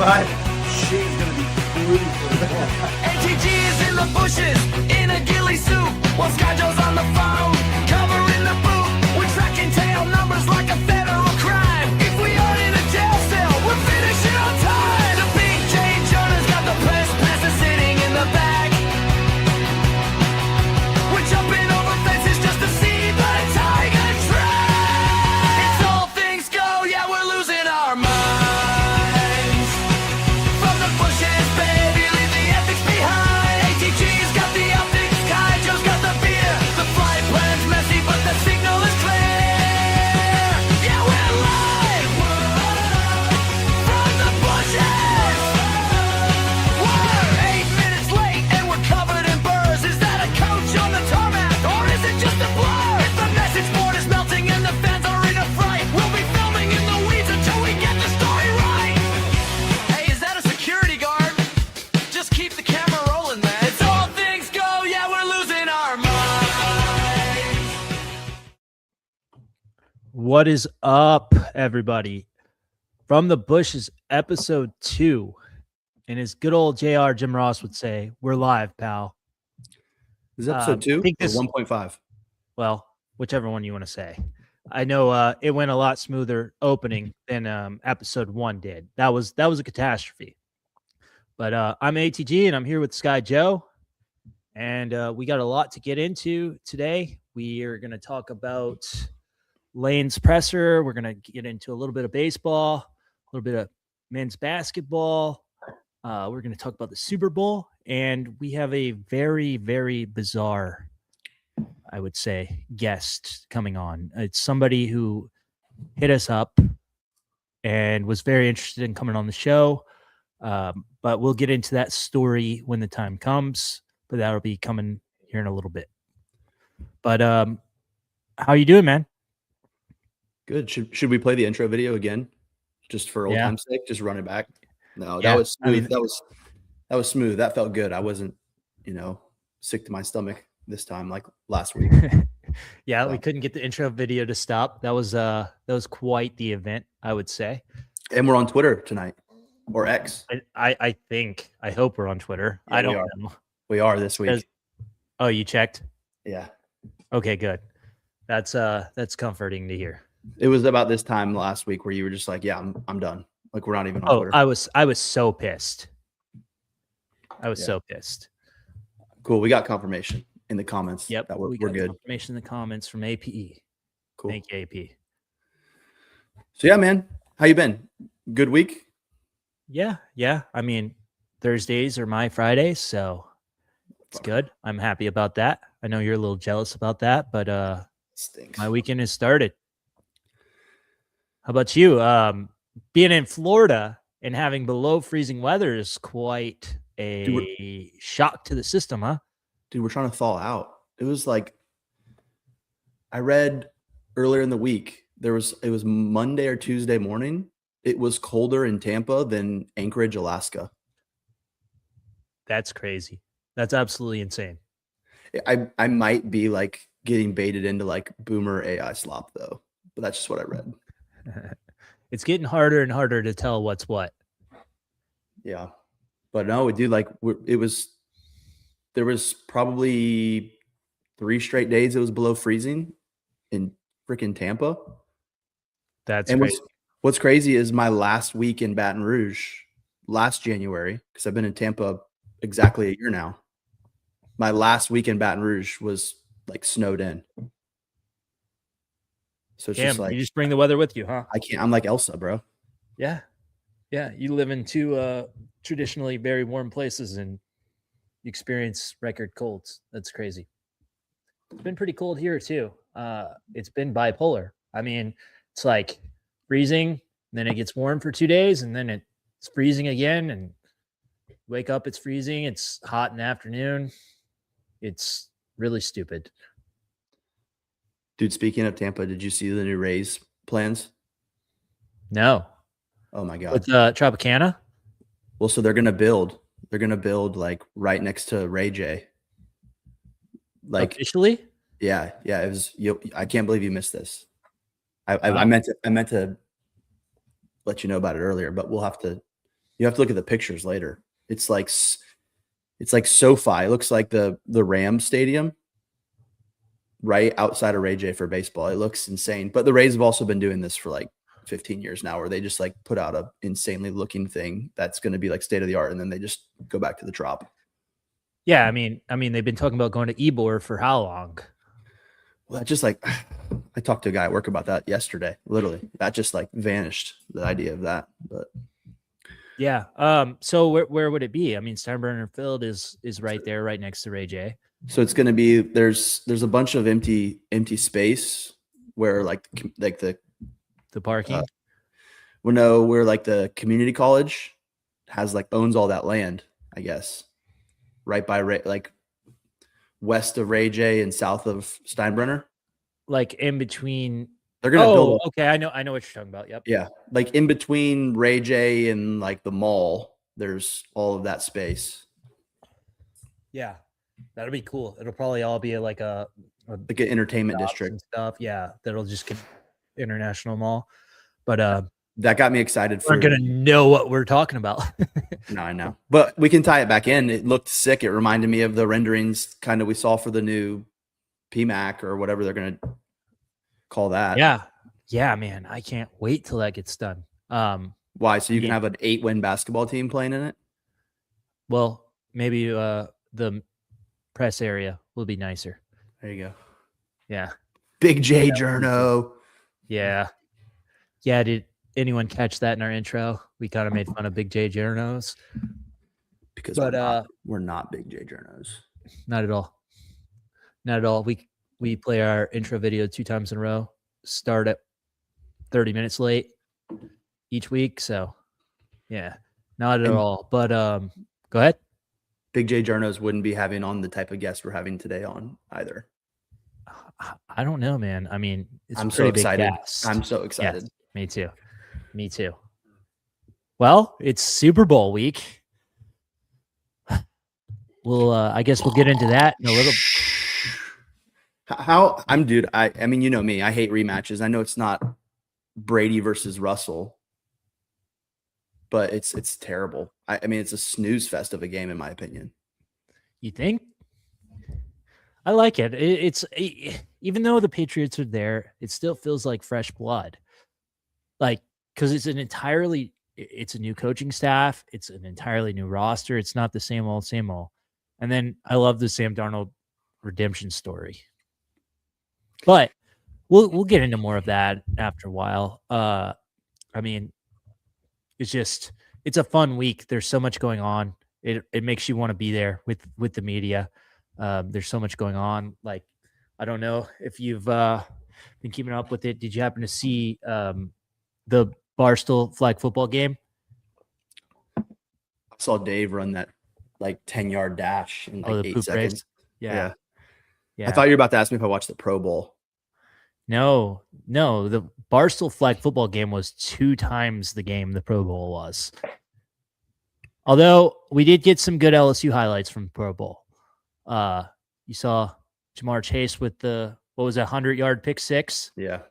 5. She's going to be brutal. ATG is in the bushes, in a ghillie suit, while Skyjo's on the phone, covering the boot. We're tracking tail numbers like a federal crime. If we aren't in a jail cell, we're finishing on time. The big J Jonah's got the press passes sitting in the back. We're jumping over fences just to see the tiger track. It's all things go, yeah, we're losing our minds. From the bushes, baby, leave the ethics behind. ATG's got the optics, Kaijo's got the beer. The flight plan's messy, but the signal is clear. Yeah, we're live from the bushes. We're 8 minutes late and we're covered in burrs. Is that a coach on the tarmac or is it just a blur? If the message board is melting and the fans are in a fright, we'll be filming in the weeds until we get the story right. Hey, is that a security guard? Just keep the camera rolling, man. It's all things go, yeah, we're losing our minds. What is up, everybody? From the Bushes, episode 2. And as good old JR Jim Ross would say, we're live, pal. Is this episode 2 I think or this- 1.5? Well, whichever one you want to say. I know it went a lot smoother opening than episode 1 did. That was a catastrophe. But I'm ATG and I'm here with Sky Joe. And we got a lot to get into today. We are going to talk about Lane's presser. We're going to get into a little bit of baseball, a little bit of men's basketball. We're going to talk about the Super Bowl. And we have a very, very bizarre, I would say, guest coming on. It's somebody who hit us up and was very interested in coming on the show. But we'll get into that story when the time comes. But that'll be coming here in a little bit. But how you doing, man? Good. Should we play the intro video again? Just for old Yeah. time's sake? Just run it back? No, Yeah, that was I smooth. mean- that was smooth. That felt good. I wasn't, sick to my stomach this time like last week. Yeah, we Yeah. couldn't get the intro video to stop. That was quite the event, I would say. And we're on Twitter tonight or X. I think, I hope we're on Twitter. Yeah, I we don't are. know. We are this week. Because- Oh, you checked? Yeah. Okay, good. That's comforting to hear. It was about this time last week where you were just like, yeah, I'm done. Like we're not even on Oh, Twitter. I was so pissed. I was Yeah. so pissed. Cool. We got confirmation in the comments. Yep, That we we're got good. confirmation in the comments from APE. Cool. Thank you, AP. So yeah, man, how you been? Good week? Yeah. I mean, Thursdays are my Fridays, so it's good. I'm happy about that. I know you're a little jealous about that, but Stinks. my weekend has started. How about you? Being in Florida and having below freezing weather is quite a shock to the system, huh? Dude, we're trying to thaw out. It was like I read earlier in the week, it was Monday or Tuesday morning. It was colder in Tampa than Anchorage, Alaska. That's crazy. That's absolutely insane. I might be like getting baited into like boomer AI slop though, but that's just what I read. It's getting harder and harder to tell what's what. Yeah, but no, dude, like there was probably 3 straight days it was below freezing in freaking Tampa. That's And crazy. what's crazy is my last week in Baton Rouge last January, because I've been in Tampa exactly a year now. My last week in Baton Rouge was like snowed in. So it's Damn, just like you just bring the weather with you, huh? I can't. I'm like Elsa, bro. Yeah. You live in two traditionally very warm places and you experience record colds. That's crazy. It's been pretty cold here too. It's been bipolar. I mean, it's like freezing, then it gets warm for 2 days, and then it's freezing again. And wake up, it's freezing. It's hot in the afternoon. It's really stupid. Dude, speaking of Tampa, did you see the new Rays plans? No. Oh my God. With Tropicana? Well, so they're gonna build like right next to Ray J. Like Officially? yeah. It was I can't believe you missed this. I meant to let you know about it earlier, but we'll have to, You have to look at the pictures later. It's like SoFi. It looks like the Rams stadium right outside of Ray J for baseball. It looks insane. But the Rays have also been doing this for like 15 years now, where they just like put out a insanely looking thing that's going to be like state of the art, and then they just go back to the Trop. Yeah, I mean, they've been talking about going to Ybor for how long? Well, that just like I talked to a guy at work about that yesterday. Literally, that just like vanished. The idea of that, but yeah. So where would it be? I mean, Steinbrenner Field is right there, right next to Ray J. so it's going to be there's a bunch of empty space where like the parking. where like the community college has like owns all that land, I guess, right by like west of Ray J and south of Steinbrenner. Like in between. They're gonna build. Okay, I know what you're talking about. Yep. Yeah, like in between Ray J and like the mall, there's all of that space. Yeah, that'll be cool. It'll probably all be like an entertainment district and stuff. Yeah, that'll just get international mall. But that got me excited. We're gonna know what we're talking about. No, I know, but we can tie it back in. It looked sick. It reminded me of the renderings kind of we saw for the new PMAC or whatever they're gonna call that. Yeah, man, I can't wait till that gets done. Why? So you can have an 8-win basketball team playing in it? Well, maybe the press area will be nicer. There you go. Yeah. Big J Journo. Yeah. Did anyone catch that in our intro? We kind of made fun of Big J Journos. Because we're not Big J Journos. Not at all. Not at all. We play our intro video 2 times in a row. Start at 30 minutes late each week. So yeah, not at all. But go ahead. Big J Journos wouldn't be having on the type of guest we're having today on either. I don't know, man. I mean, I'm so excited. I'm so excited. Yes, me too. Well, it's Super Bowl week. I guess we'll get into that in a little. I mean, you know me, I hate rematches. I know it's not Brady versus Russell, but it's terrible. I mean, it's a snooze fest of a game, in my opinion. You think? I like it. It's even though the Patriots are there, it still feels like fresh blood. Like, because it's a new coaching staff. It's an entirely new roster. It's not the same old. And then I love the Sam Darnold redemption story. But we'll get into more of that after a while. I mean, it's a fun week. There's so much going on. It makes you want to be there with the media. There's so much going on. Like, I don't know if you've been keeping up with it. Did you happen to see the Barstool flag football game? I saw Dave run that like 10-yard dash in like 8 seconds. Race? Yeah. I thought you were about to ask me if I watched the Pro Bowl. No. The Barstool flag football game was 2 times the game the Pro Bowl was. Although we did get some good LSU highlights from Pro Bowl. You saw Jamar Chase with the 100-yard pick 6. Yeah,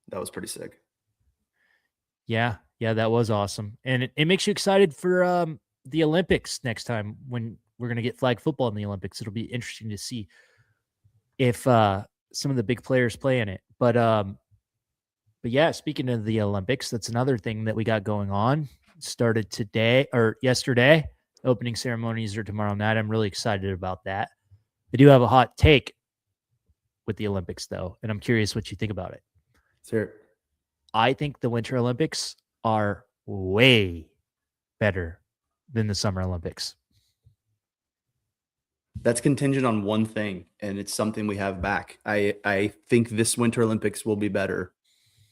that was pretty sick. Yeah, that was awesome, and it makes you excited for the Olympics next time when we're gonna get flag football in the Olympics. It'll be interesting to see if some of the big players play in it. But yeah, speaking of the Olympics, that's another thing that we got going on. Started today or yesterday. Opening ceremonies are tomorrow night. I'm really excited about that. I do have a hot take with the Olympics, though, and I'm curious what you think about it. Sure. I think the Winter Olympics are way better than the Summer Olympics. That's contingent on one thing, and it's something we have back. I think this Winter Olympics will be better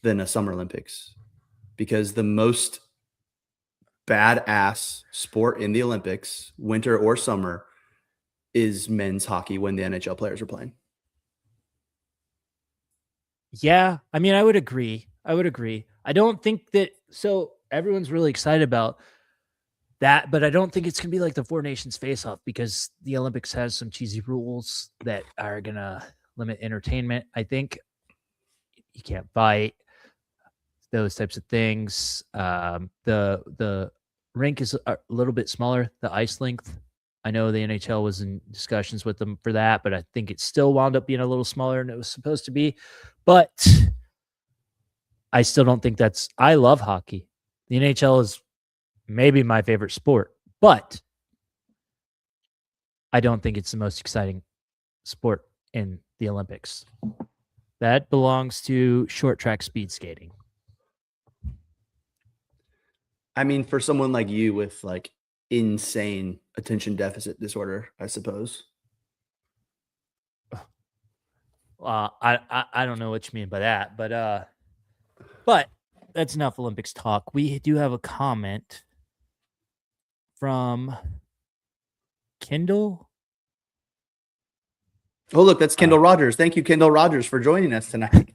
than a Summer Olympics because the most badass sport in the Olympics, winter or summer, is men's hockey when the NHL players are playing. Yeah, I mean, I would agree. I don't think that – so everyone's really excited about that, but I don't think it's going to be like the Four Nations face-off because the Olympics has some cheesy rules that are going to limit entertainment. I think you can't fight, those types of things. The rink is a little bit smaller, the ice length. I know the NHL was in discussions with them for that, but I think it still wound up being a little smaller than it was supposed to be. But I still don't think that's. I love hockey. The NHL is maybe my favorite sport, but I don't think it's the most exciting sport in the Olympics. That belongs to short track speed skating. I mean, for someone like you with like insane attention deficit disorder, I suppose. I don't know what you mean by that, but that's enough Olympics talk. We do have a comment from Kendall. Oh, look, that's Kendall Rogers. Thank you, Kendall Rogers, for joining us tonight.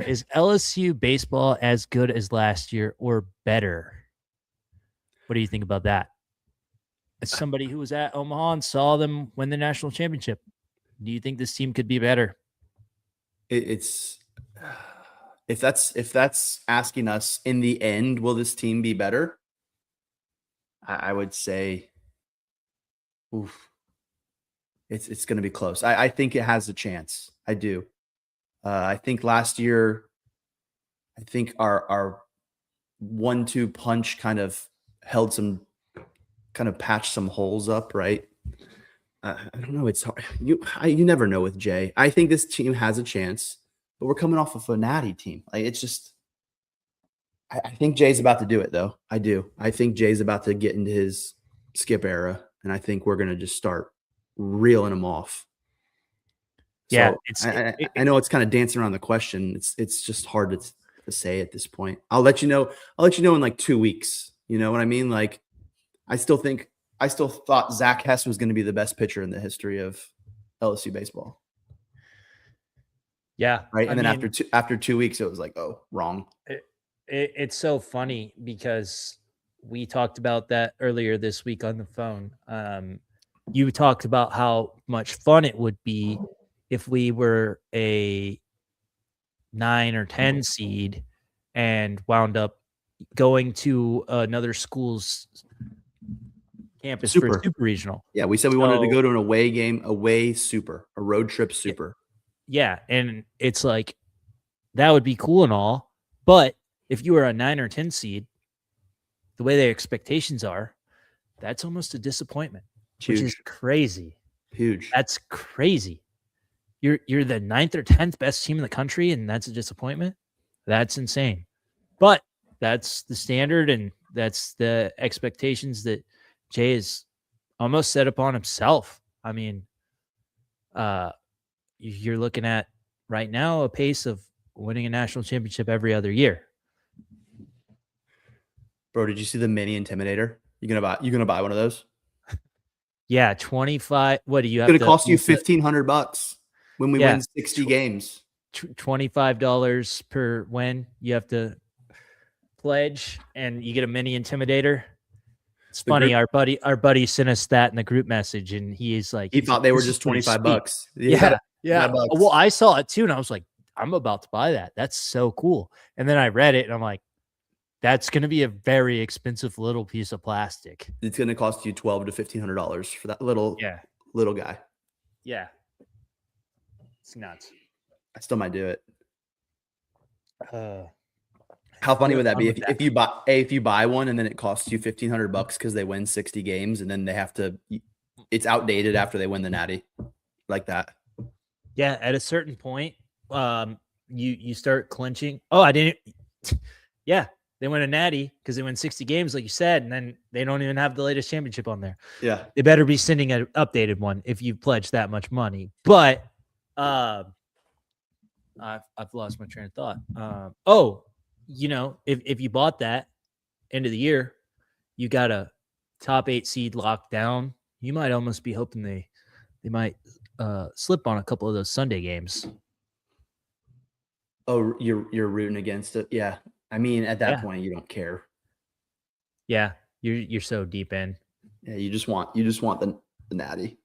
Is LSU baseball as good as last year or better? What do you think about that? As somebody who was at Omaha and saw them win the national championship, do you think this team could be better? It's if that's asking us in the end, will this team be better? I would say, oof, it's going to be close. I think it has a chance. I do. I think last year, I think our 1-2 punch kind of patched some holes up, right? I don't know. It's hard. You never know with Jay. I think this team has a chance, but we're coming off of a natty team. Like it's just, I think Jay's about to do it though. I do. I think Jay's about to get into his Skip era, and I think we're going to just start reeling him off. Yeah, so I know it's kind of dancing around the question. It's just hard to say at this point. I'll let you know. I'll let you know in like 2 weeks. You know what I mean? Like, I still thought Zach Hess was going to be the best pitcher in the history of LSU baseball. Yeah, right. And then after 2 weeks, it was like, oh, wrong. It's so funny because we talked about that earlier this week on the phone. You talked about how much fun it would be if we were a 9 or 10 seed and wound up going to another school's campus for a super regional. Yeah, we said we wanted to go to an away game, a road trip super. Yeah, and it's like that would be cool and all, but if you were a 9 or 10 seed, the way their expectations are, that's almost a disappointment, which is crazy. Huge. That's crazy. You're the 9th or 10th best team in the country, and that's a disappointment. That's insane. But that's the standard, and that's the expectations that Jay has almost set upon himself. I mean, you're looking at right now a pace of winning a national championship every other year. Bro, did you see the mini Intimidator? You gonna buy one of those? Yeah, 25. What do you have? It's gonna cost you $1,500 when we win 60 games. $25 per win. You have to pledge, and you get a mini Intimidator. It's funny. Our buddy sent us that in the group message, and he's like, he thought they were just $25. Yeah. Well, I saw it too, and I was like, I'm about to buy that. That's so cool. And then I read it, and I'm like, that's going to be a very expensive little piece of plastic. It's going to cost you $1,200 to $1,500 for that little guy. Yeah. It's nuts. I still might do it. How funny would that be if you buy one and then it costs you $1,500 because they win 60 games and then they have to, it's outdated after they win the natty like that. Yeah. At a certain point, you start clinching. Oh, I didn't. Yeah. They win a natty because they win 60 games, like you said, and then they don't even have the latest championship on there. Yeah. They better be sending an updated one if you pledged that much money. But I've lost my train of thought. If you bought that end of the year, you got a top 8 seed locked down. You might almost be hoping they might slip on a couple of those Sunday games. Oh, you're rooting against it. Yeah. I mean, at that point, you don't care. Yeah, you're so deep in. Yeah, you just want the natty.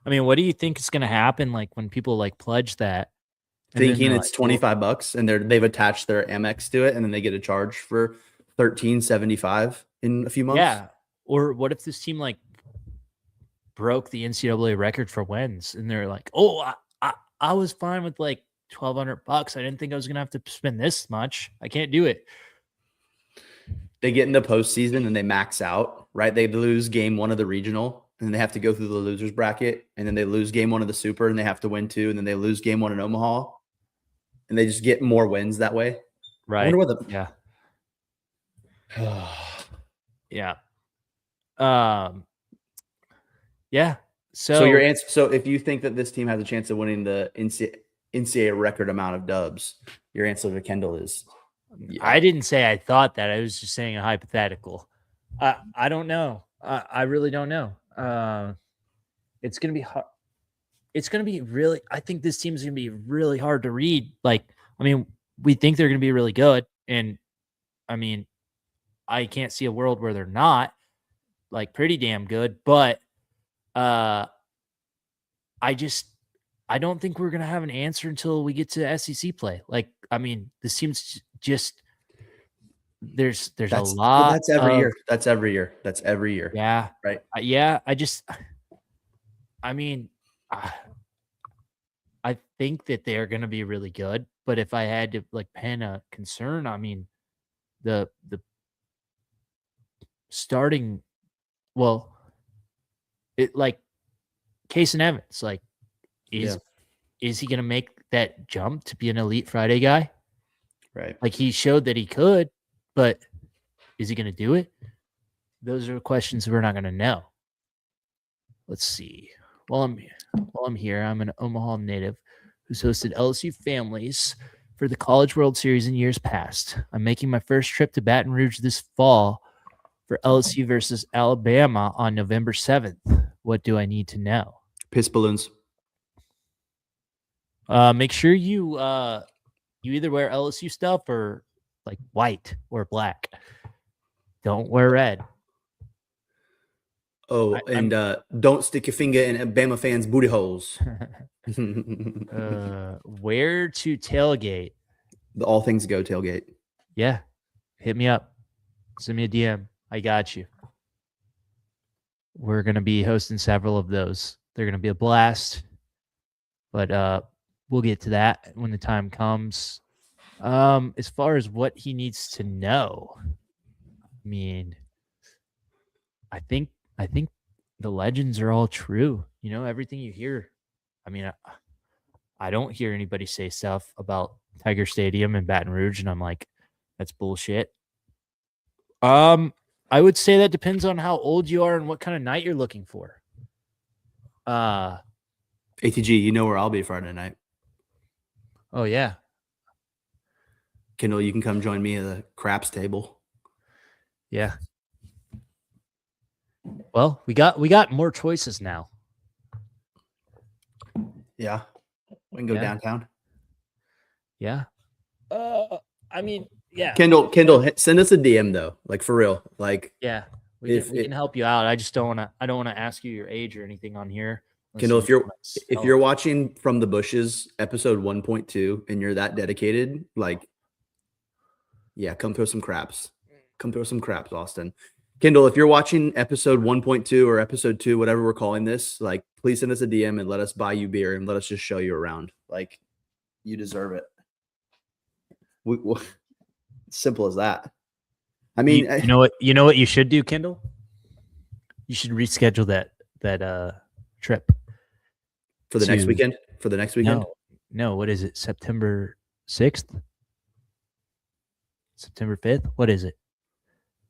I mean, what do you think is going to happen? Like when people like pledge that, thinking it's $25 and they've attached their Amex to it, and then they get a charge for 1375 in a few months. Yeah. Or what if this team like broke the NCAA record for wins and they're like, oh, I was fine with like $1,200. I didn't think I was gonna have to spend this much. I can't do it. They get in the postseason and they max out, right? They lose game 1 of the regional and they have to go through the losers bracket, and then they lose game 1 of the super and they have to win 2, and then they lose game 1 in Omaha, and they just get more wins that way. Right. I wonder what the Yeah. Yeah. Yeah. So your answer. So if you think that this team has a chance of winning the NCAA record amount of dubs, your answer to Kendall is. Yeah. I didn't say I thought that. I was just saying a hypothetical. I don't know. I really don't know. It's gonna be hard. It's gonna be really. I think this team's gonna be really hard to read. Like, I mean, we think they're gonna be really good, and I mean, I can't see a world where they're not like pretty damn good. But I don't think we're gonna have an answer until we get to SEC play. Like, I mean, this team's just there's a lot. That's every year. That's every year. That's every year. Yeah. Right. Yeah. I mean, I think that they're going to be really good. But if I had to like pen a concern, I mean, the starting, well, it like Case and Evans, like is he going to make that jump to be an elite Friday guy? Right. Like he showed that he could, but is he going to do it? Those are questions we're not going to know. Let's see. While I'm here, I'm an Omaha native who's hosted LSU families for the College World Series in years past. I'm making my first trip to Baton Rouge this fall for LSU versus Alabama on November 7th. What do I need to know? Piss balloons. Make sure you either wear LSU stuff or like white or black. Don't wear red. Oh, don't stick your finger in Bama fans' booty holes. Where to tailgate? The All Things Go tailgate. Yeah. Hit me up. Send me a DM. I got you. We're going to be hosting several of those. They're going to be a blast. But we'll get to that when the time comes. As far as what he needs to know, I mean, I think the legends are all true. You know, everything you hear. I mean, I don't hear anybody say stuff about Tiger Stadium and Baton Rouge, and I'm like, that's bullshit. I would say that depends on how old you are and what kind of night you're looking for. ATG, you know where I'll be Friday night. Oh yeah. Kendall, you can come join me at the craps table. Yeah. Well, we got more choices now. Yeah. We can go downtown. Yeah. I mean, yeah. Kendall, send us a DM though. Like for real. Like yeah. We can help you out. I just don't want to ask you your age or anything on here. Kendall, if you're watching From the Bushes episode 1.2 and you're that dedicated, like yeah, come throw some craps. Come throw some craps, Austin. Kendall, if you're watching episode 1.2 or episode 2, whatever we're calling this, like please send us a DM and let us buy you beer and let us just show you around. Like you deserve it. Simple as that. I mean, you know what you should do, Kendall? You should reschedule that trip for the next weekend. For the next weekend? No. What is it? September 6th? September 5th? What is it?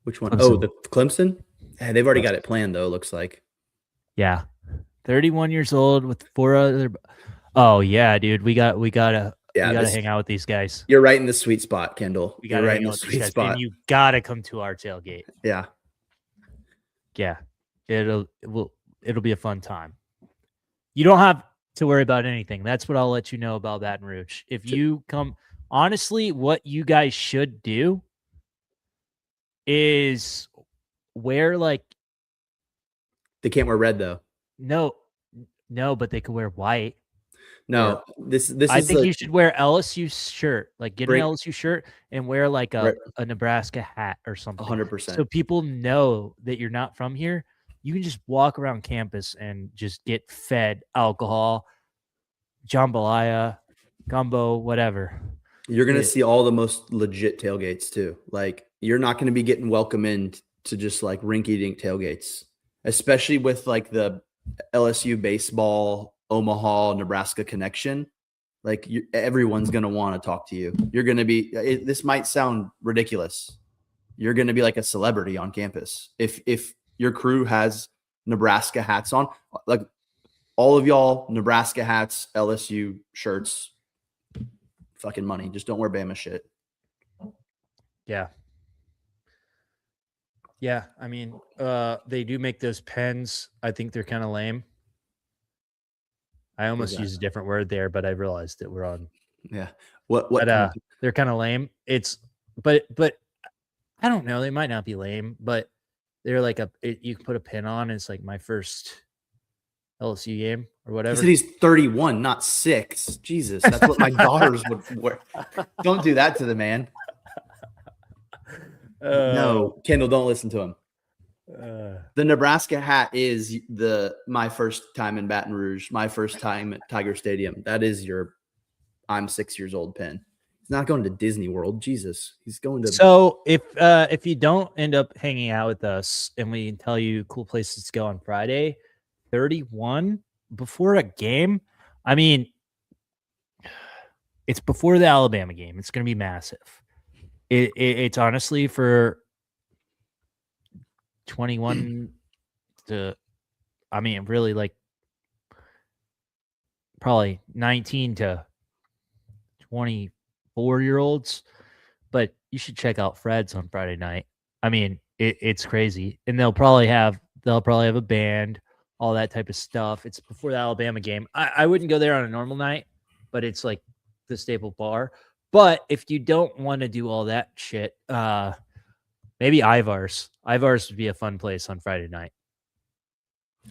Which one? Clemson. Oh, the Clemson? Hey, they've already got it planned though, looks like. Yeah. 31 years old with 4 other. Oh yeah, dude. We gotta hang out with these guys. You're right in the sweet spot, Kendall. We gotta hang out with these guys. And you gotta come to our tailgate. Yeah. Yeah. It'll be a fun time. You don't have to worry about anything. That's what I'll let you know about Baton Rouge. If you come, honestly, what you guys should do is wear like. They can't wear red though. No, but they could wear white. No, this I is think a you should wear LSU shirt, like get an break. LSU shirt and wear like Right, a Nebraska hat or something. 100%. So people know that you're not from here. You can just walk around campus and just get fed alcohol, jambalaya, gumbo, whatever. You're gonna It- see all the most legit tailgates too. Like you're not gonna be getting welcome in to just like rinky dink tailgates, especially with like the LSU baseball, Omaha, Nebraska connection. Like everyone's gonna want to talk to you. You're gonna be. This might sound ridiculous. You're gonna be like a celebrity on campus if your crew has Nebraska hats on. Like all of y'all, Nebraska hats, LSU shirts, fucking money. Just don't wear Bama shit. yeah. Yeah. I mean, they do make those pens. I think they're kind of lame. I almost that? used a different word there, but I realized that we're on. Yeah. What But kind of they're kind of lame. But I don't know. They might not be lame, but they're like you can put a pin on. And it's like my first LSU game or he whatever. said he's 31, not 6. Jesus, that's what my daughters would wear. Don't do that to the man. No, Kendall, don't listen to him. The Nebraska hat is my first time in Baton Rouge, my first time at Tiger Stadium. That is your I'm 6 years old pin. He's not going to Disney World. Jesus. He's going to So if you don't end up hanging out with us and we tell you cool places to go on Friday, 31 before a game, I mean, it's before the Alabama game. It's going to be massive. It's honestly for 21 to, I mean, really like probably 19 to 24-year-olds, but you should check out Fred's on Friday night. I mean, it's crazy, and they'll probably have a band, all that type of stuff. It's before the Alabama game. I wouldn't go there on a normal night, but it's like the staple bar. But if you don't want to do all that shit, maybe Ivar's. Ivar's would be a fun place on Friday night.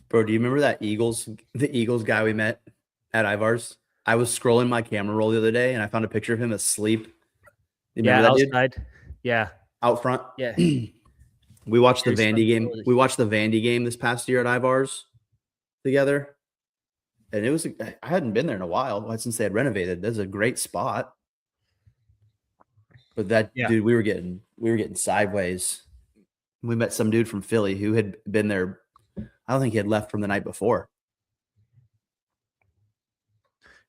Bro, do you remember the Eagles guy we met at Ivar's? I was scrolling my camera roll the other day and I found a picture of him asleep. You remember that outside. Dude? Yeah. Out front? Yeah. We watched the Vandy game. We watched the Vandy game this past year at Ivar's together. And I hadn't been there in a while since they had renovated. That's a great spot. But dude, we were getting sideways. We met some dude from Philly who had been there. I don't think he had left from the night before.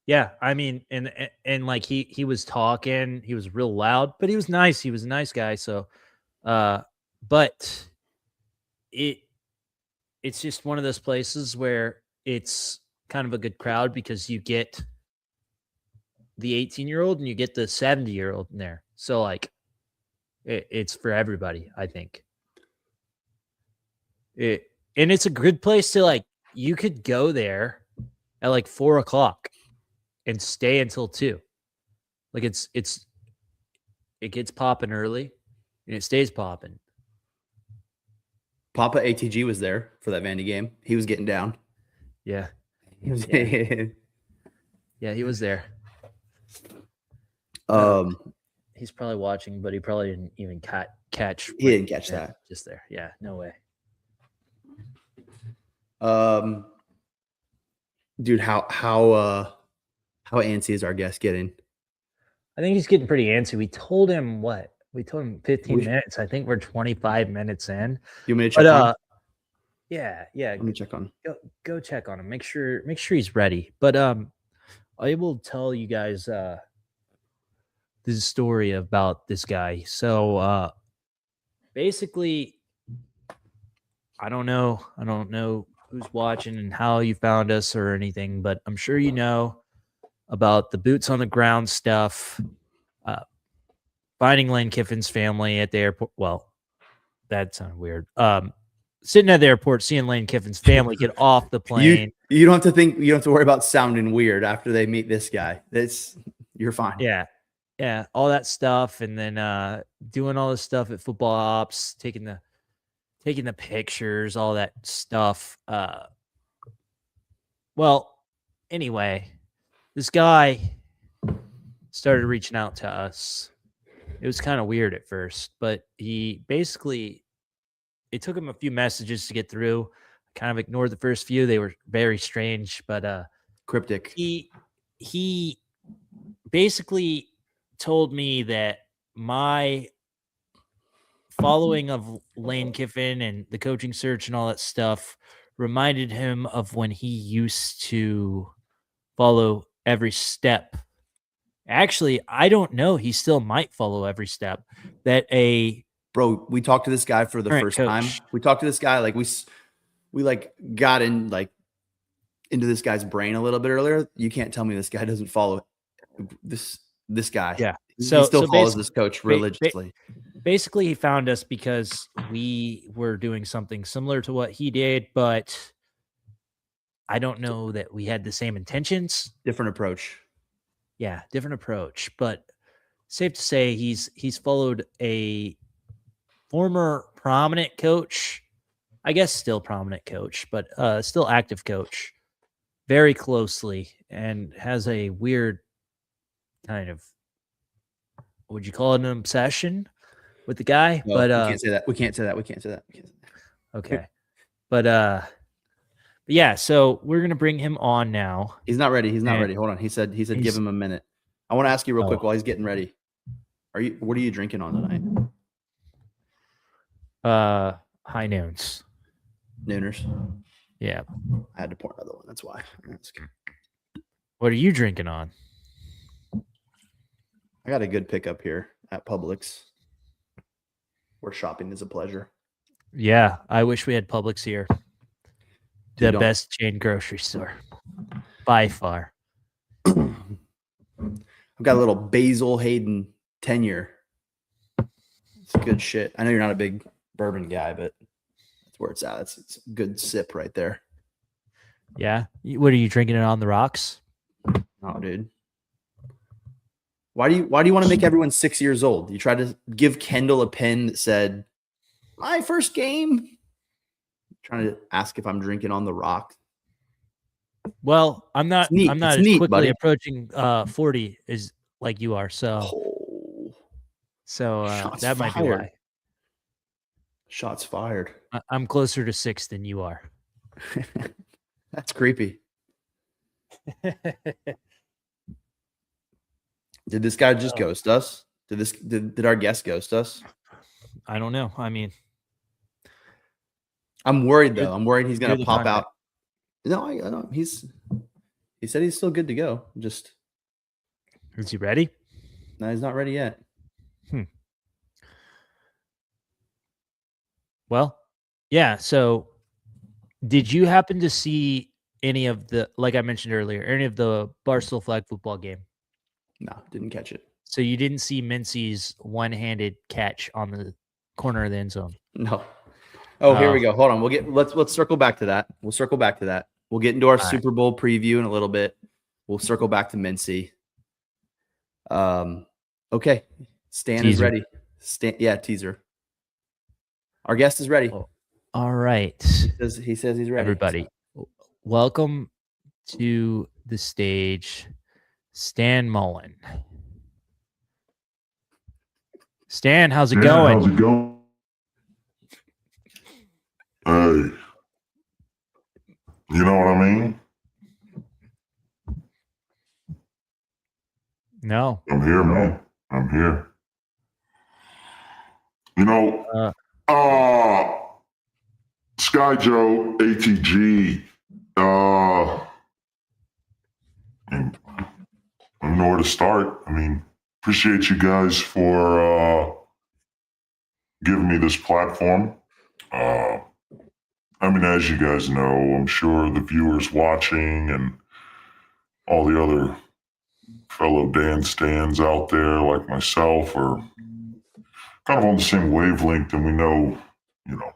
Yeah, I mean, and like he was talking, he was real loud, but he was nice. He was a nice guy. So, but it's just one of those places where it's kind of a good crowd because you get the 18-year-old and you get the 70-year-old in there. So like, it's for everybody, I think. And it's a good place to like. You could go there at like 4:00. And stay until 2. Like it gets popping early and it stays popping. Papa ATG was there for that Vandy game. He was getting down. Yeah. He was Yeah, he was there. He's probably watching, but he probably didn't even catch. He didn't catch that. Just there. Yeah, no way. Dude, how antsy is our guest getting? I think he's getting pretty antsy. We told him what? We told him 15 minutes. I think we're 25 minutes in. You want me to check on? Yeah. Let me check on. Go check on him. Make sure he's ready. But I will tell you guys this story about this guy. So basically, I don't know who's watching and how you found us or anything, but I'm sure you know about the boots on the ground stuff, finding Lane Kiffin's family at the airport. Well, that sounded weird. Sitting at the airport, seeing Lane Kiffin's family get off the plane. You don't have to worry about sounding weird after they meet this guy. You're fine. Yeah, all that stuff, and then doing all this stuff at football ops, taking the pictures, all that stuff. Well, anyway, this guy started reaching out to us. It was kind of weird at first, but he basically, it took him a few messages to get through. I kind of ignored the first few. They were very strange, but Cryptic. he basically told me that my following of Lane Kiffin and the coaching search and all that stuff reminded him of when he used to follow every step. Actually, I don't know. He still might follow every step that a Bro, we talked to this guy for the current first time. coach. We talked to this guy like we like got in like into this guy's brain a little bit earlier. You can't tell me this guy doesn't follow this guy. Yeah. He So still follows basi- this coach ba- religiously. Basically, he found us because we were doing something similar to what he did, but I don't know that we had the same intentions. Different approach. Yeah, different approach, but safe to say he's followed a former prominent coach, I guess still prominent coach, but still active coach very closely and has a weird kind of, would you call it an obsession with the guy? No, but we can't say that. We can't say that. We can't say that. okay. But yeah, so we're gonna bring him on now. He's not ready. He's not And ready. Hold on. He said give he's- him a minute. I want to ask you real quick Oh. while he's getting ready. What are you drinking on tonight? High noons. Nooners. Yeah. I had to pour another one. That's why. That's good. What are you drinking on? I got a good pickup here at Publix, where shopping is a pleasure. Yeah, I wish we had Publix here. Dude, The don't- best chain grocery store by far. I've got a little Basil Hayden tenure. It's good shit. I know you're not a big bourbon guy, but that's where it's at. It's a good sip right there. Yeah. What are you drinking it on the rocks? Oh, dude. Why do you want to make everyone 6 years old? You tried to give Kendall a pen that said, "My first game." Trying to ask if I'm drinking on the rock. Well, I'm not. It's neat. I'm not It's as neat, quickly buddy. approaching 40 as like you are. So Oh, shots that might be fired. why. Shots fired. I'm closer to 6 than you are. That's creepy. Did this guy just ghost us? Did our guest ghost us? I don't know. I mean, I'm worried You're- though. I'm worried he's you're gonna the pop contact. out. No, I don't. He said he's still good to go. Just is he ready? no, he's not ready yet. Well, yeah. So, did you happen to see any of the, like I mentioned earlier, any of the Barstool flag football game? No, didn't catch it. So you didn't see Mincy's one-handed catch on the corner of the end zone. No. Oh, here we Oh. go. Hold on. Let's circle back to that. We'll circle back to that. We'll get into our right. Super Bowl preview in a little bit. We'll circle back to Mincy. Okay. Stan is Teaser. ready. Teaser. Our guest is ready. Oh, all right, He says he's ready. everybody, welcome to the stage, Stan Mullen. Stan, how's it going? How's it going? Hey, you know what I mean? No. I'm here, man. I'm here. You know, Sky Joe, ATG, I don't know where to start. I mean, appreciate you guys for giving me this platform. I mean, as you guys know, I'm sure the viewers watching and all the other fellow Dan stands out there like myself are kind of on the same wavelength, and we know, you know,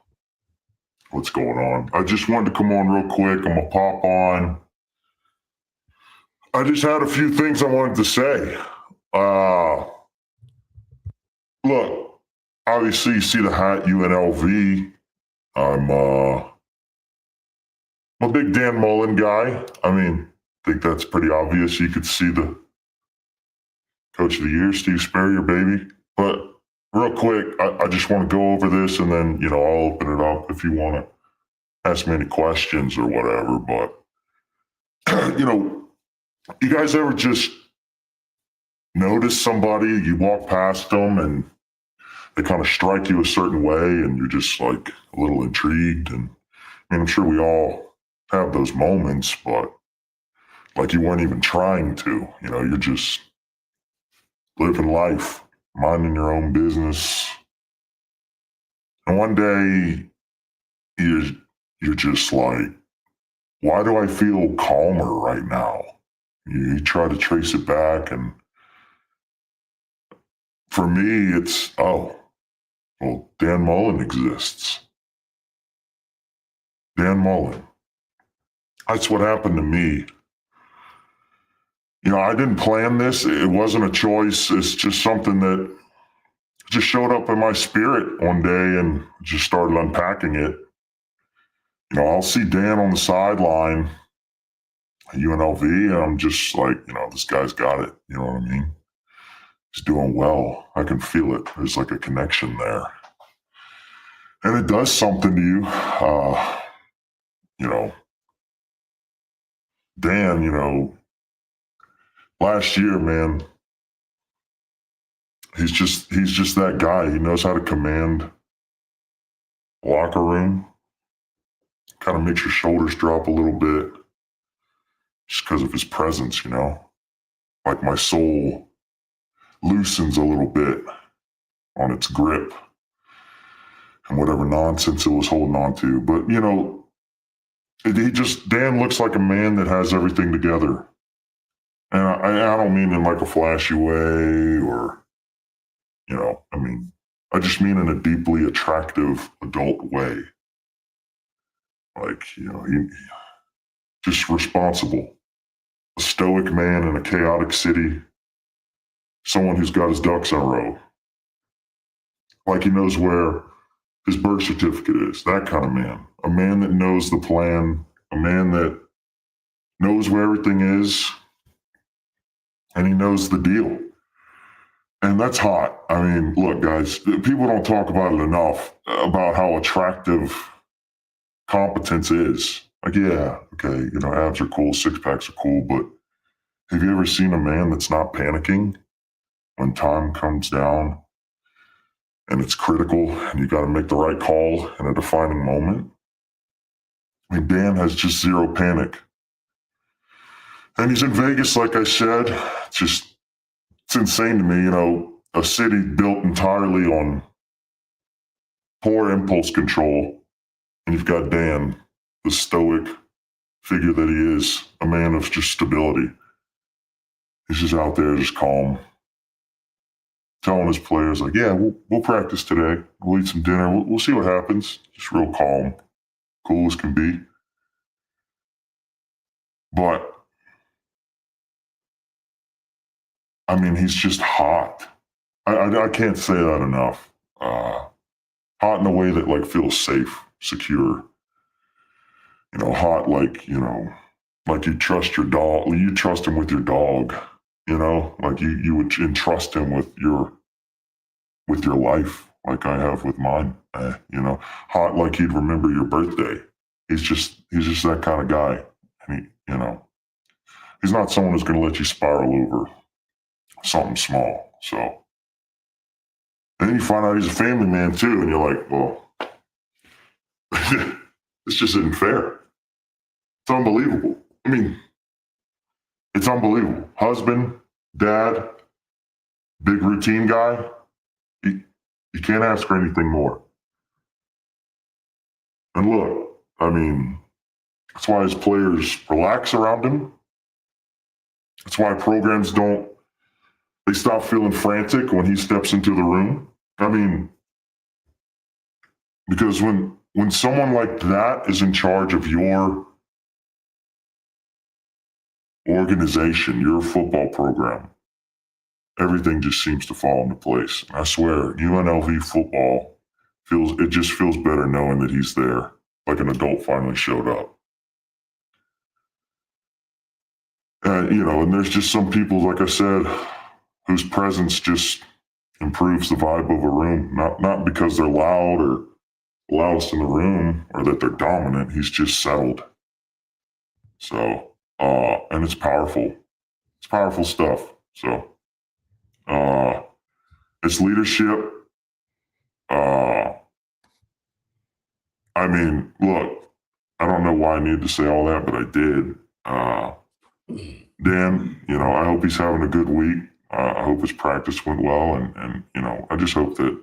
what's going on. I just wanted to come on real quick. I'm gonna pop on. I just had a few things I wanted to say. Look, obviously you see the hat UNLV. I'm a big Dan Mullen guy. I mean, think that's pretty obvious. You could see the Coach of the Year, Steve Spurrier, baby. But real quick, I just want to go over this, and then, I'll open it up if you want to ask me any questions or whatever. But, you guys ever just notice somebody, you walk past them, and they kind of strike you a certain way, and you're just like a little intrigued? And I'm sure we all have those moments, but like you weren't even trying to, you're just living life, minding your own business. And one day you're just like, why do I feel calmer right now? You try to trace it back, and for me, it's, Dan Mullen exists. Dan Mullen. That's what happened to me. I didn't plan this. It wasn't a choice. It's just something that just showed up in my spirit one day and just started unpacking it. I'll see Dan on the sideline at UNLV, and I'm just like, this guy's got it. You know what I mean? He's doing well. I can feel it. There's like a connection there. And it does something to you. Dan, last year, man, he's just that guy. He knows how to command the locker room. Kind of makes your shoulders drop a little bit just because of his presence, Like my soul loosens a little bit on its grip and whatever nonsense it was holding on to. But, Dan looks like a man that has everything together. And I don't mean in like a flashy way or, I just mean in a deeply attractive adult way. Like, he just responsible. A stoic man in a chaotic city. Someone who's got his ducks in a row. Like he knows where his birth certificate is. That kind of man. A man that knows the plan. A man that knows where everything is. And he knows the deal. And that's hot. Look, guys, people don't talk about it enough, about how attractive competence is. Like, yeah, okay, abs are cool, six packs are cool, but have you ever seen a man that's not panicking when time comes down and it's critical and you got to make the right call in a defining moment? Dan has just zero panic. And he's in Vegas, like I said. It's insane to me, a city built entirely on poor impulse control. And you've got Dan, the stoic figure that he is, a man of just stability. He's just out there, just calm, telling his players, like, yeah, we'll practice today. We'll eat some dinner. We'll see what happens. Just real calm, cool as can be. But, he's just hot. I can't say that enough. Hot in a way that, like, feels safe, secure. Hot like you trust your dog. You trust him with your dog. Like you would entrust him with your life, like I have with mine. Hot like he'd remember your birthday. He's just that kind of guy. And he's not someone who's going to let you spiral over something small. So, and then you find out he's a family man too, and you're like, well, this just isn't fair. It's unbelievable. It's unbelievable. Husband, dad, big routine guy. You can't ask for anything more. And look, that's why his players relax around him. That's why programs they stop feeling frantic when he steps into the room. Because when someone like that is in charge of your organization, your football program, everything just seems to fall into place. I swear, UNLV football just feels better knowing that he's there, like an adult finally showed up. And there's just some people, like I said, whose presence just improves the vibe of a room. Not because they're loud or loudest in the room or that they're dominant. He's just settled. So, and it's powerful. It's powerful stuff. So, it's leadership. I mean, look, I don't know why I needed to say all that, but I did. Dan, I hope he's having a good week. I hope his practice went well, and I just hope that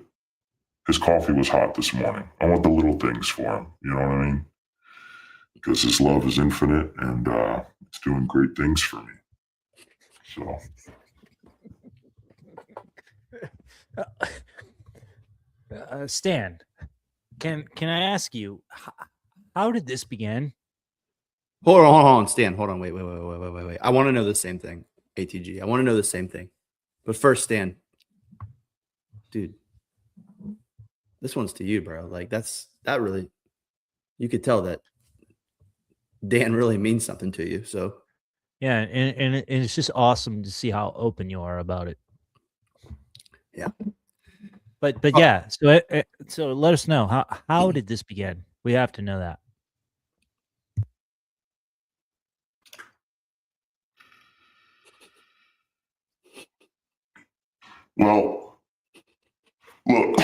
his coffee was hot this morning. I want the little things for him. You know what I mean? Because his love is infinite, and it's doing great things for me. So. Stan, can I ask you, how did this begin? Hold on, Stan. Hold on. Wait. I want to know the same thing, ATG. I want to know the same thing. But first, Stan, dude, this one's to you, bro. Like that really, you could tell that Dan really means something to you. So Yeah, and it's just awesome to see how open you are about it. Yeah. But yeah, so let us know how did this begin? We have to know that. Well, look.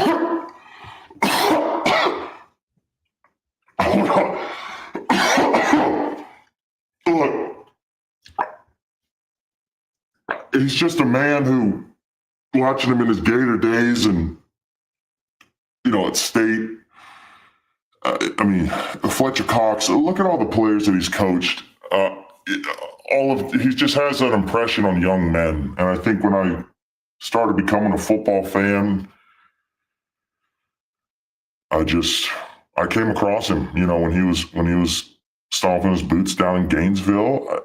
Look. He's just a man who, watching him in his Gator days and, at State, Fletcher Cox, look at all the players that he's coached. He just has that impression on young men. And I think when I started becoming a football fan, I came across him, when he was stomping his boots down in Gainesville,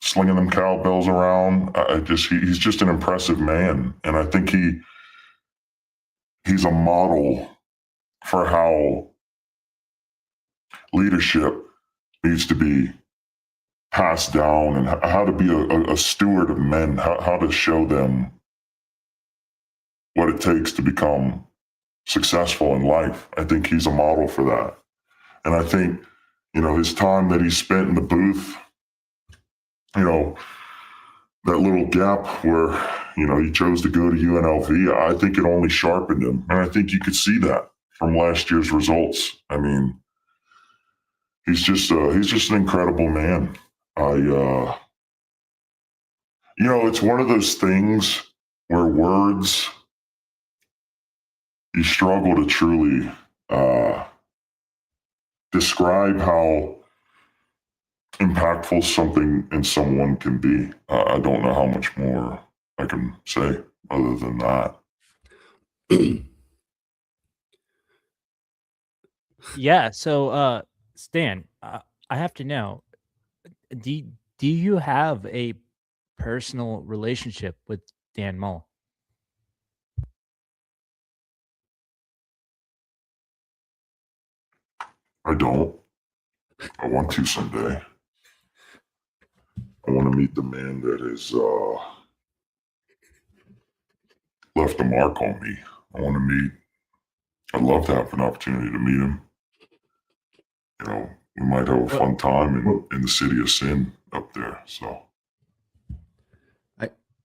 slinging them cowbells around. He's just an impressive man. And I think he's a model for how leadership needs to be passed down and how to be a steward of men, how to show them what it takes to become successful in life. I think he's a model for that. And I think, his time that he spent in the booth, that little gap where, he chose to go to UNLV, I think it only sharpened him. And I think you could see that from last year's results. I mean, he's just an incredible man. It's one of those things where words, you struggle to truly describe how impactful something in someone can be. I don't know how much more I can say other than that. Yeah. So, Stan, I have to know, do you have a personal relationship with Dan Mull? I don't. I want to someday. I want to meet the man that has left a mark on me. I'd love to have an opportunity to meet him. We might have a fun time in the city of sin up there. So,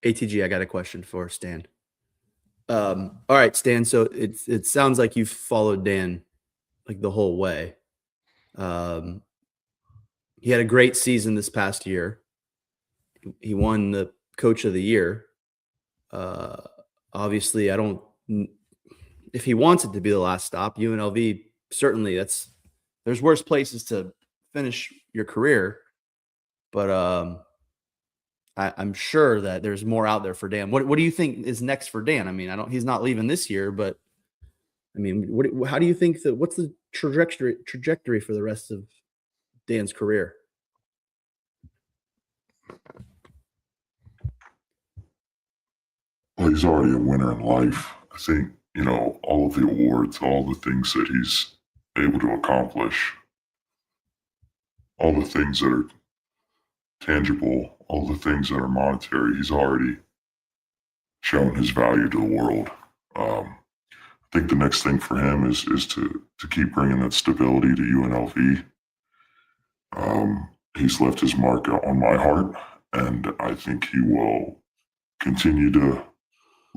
ATG, I got a question for Stan. All right, Stan. So it sounds like you've followed Dan like the whole way. He had a great season this past year. He won the Coach of the Year. Obviously, if he wants it to be the last stop, UNLV, certainly there's worse places to finish your career. But I'm sure that there's more out there for Dan. What do you think is next for Dan? I mean, he's not leaving this year, but I mean, how do you think what's the trajectory for the rest of Dan's career? Well, he's already a winner in life. I think, all of the awards, all the things that he's able to accomplish, all the things that are tangible, all the things that are monetary, he's already shown his value to the world. I think the next thing for him is to keep bringing that stability to UNLV. He's left his mark on my heart, and I think he will continue to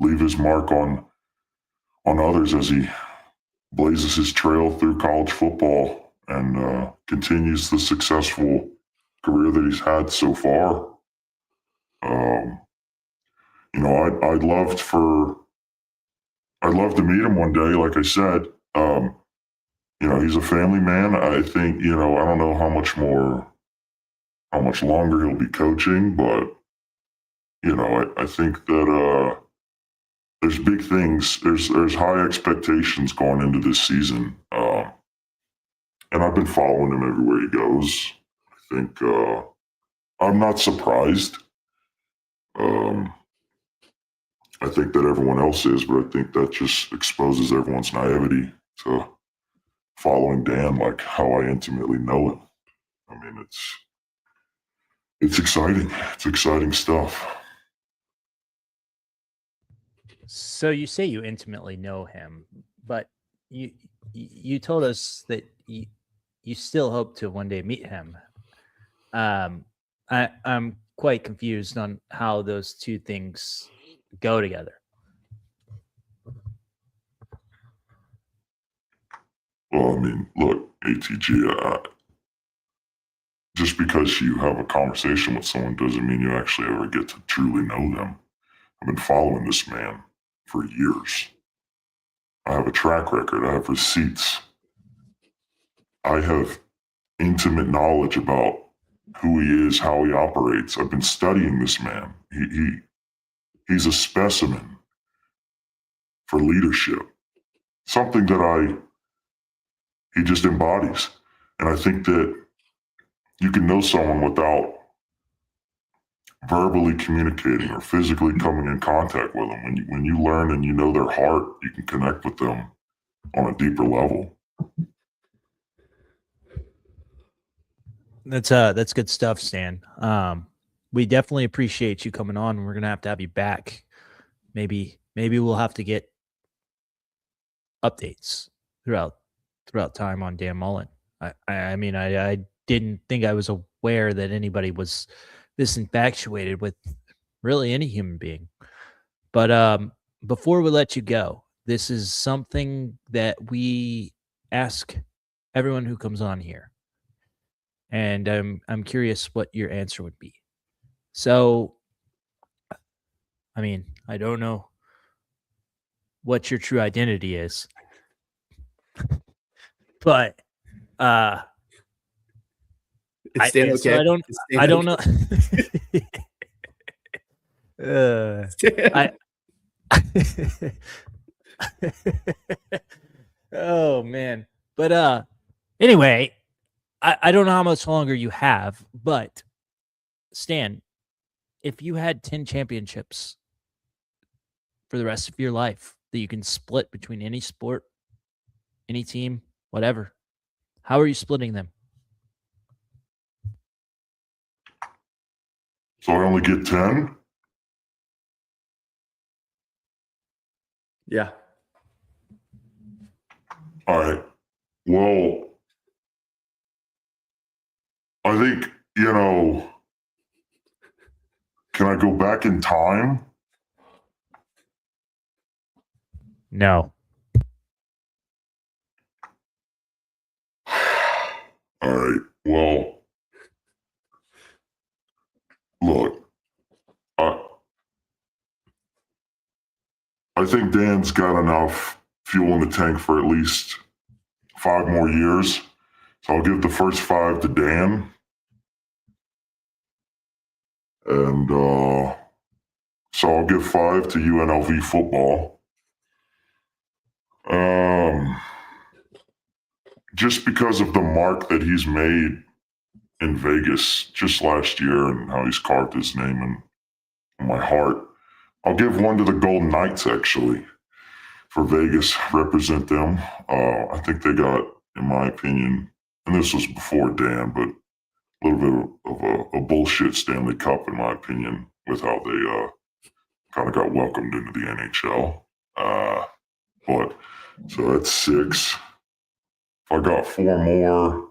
leave his mark on others as he blazes his trail through college football and continues the successful career that he's had so far. I'd love to meet him one day. Like I said, he's a family man. I think, I don't know how much longer he'll be coaching, but I think that there's big things. There's high expectations going into this season, and I've been following him everywhere he goes. I think I'm not surprised. I think that everyone else is, but I think that just exposes everyone's naivety to following Dan like how I intimately know him. I mean, it's exciting. It's exciting stuff. So you say you intimately know him, but you told us that you still hope to one day meet him. I'm quite confused on how those two things go together. Well, I mean, look, ATG, just because you have a conversation with someone doesn't mean you actually ever get to truly know them. I've been following this man for years. I have a track record. I have receipts. I have intimate knowledge about who he is, how he operates. I've been studying this man. He's a specimen for leadership, something that he just embodies. And I think that you can know someone without verbally communicating or physically coming in contact with them. When you learn and you know their heart, you can connect with them on a deeper level. That's good stuff, Stan. We definitely appreciate you coming on. We're gonna have to have you back. Maybe we'll have to get updates throughout time on Dan Mullen. I mean, I didn't think I was aware that anybody was this infatuated with really any human being. But before we let you go, this is something that we ask everyone who comes on here. And I'm curious what your answer would be. So, I mean, I don't know what your true identity is, but It's Stan okay? So I don't know. Oh man. But anyway, I don't know how much longer you have, but Stan, if you had 10 championships for the rest of your life that you can split between any sport, any team, whatever, how are you splitting them? So I only get 10? Yeah. All right. Well, I think, can I go back in time? No. All right. Well, look, I think Dan's got enough fuel in the tank for at least 5 more years. So I'll give the first 5 to Dan. And so I'll give 5 to UNLV football. Just because of the mark that he's made in Vegas just last year and how he's carved his name in my heart. I'll give 1 to the Golden Knights, actually, for Vegas. Represent them. I think they got, in my opinion, and this was before Dan, but little bit of a bullshit Stanley Cup, in my opinion, with how they kind of got welcomed into the NHL. But so that's 6. If I got 4 more,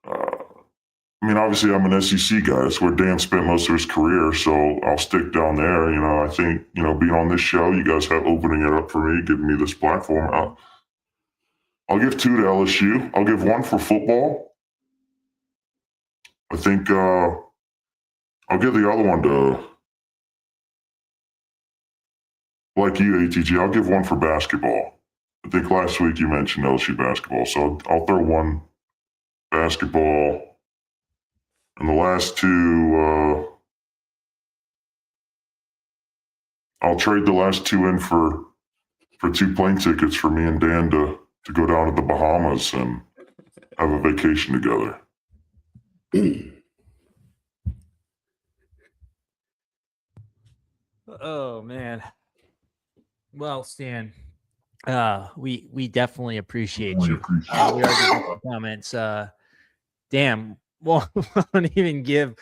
I mean, obviously, I'm an SEC guy. That's where Dan spent most of his career, so I'll stick down there. You know, I think, you know, being on this show, you guys have opening it up for me, giving me this platform. I'll give 2 to LSU. I'll give 1 for football. I think I'll give the other one to, like you, ATG. I'll give 1 for basketball. I think last week you mentioned LSU basketball, so I'll throw 1 basketball. And the last 2, I'll trade the last 2 in for 2 plane tickets for me and Dan to go down to the Bahamas and have a vacation together. Oh man. Well, Stan, we definitely appreciate you. We already got some comments. Damn, well, won't even give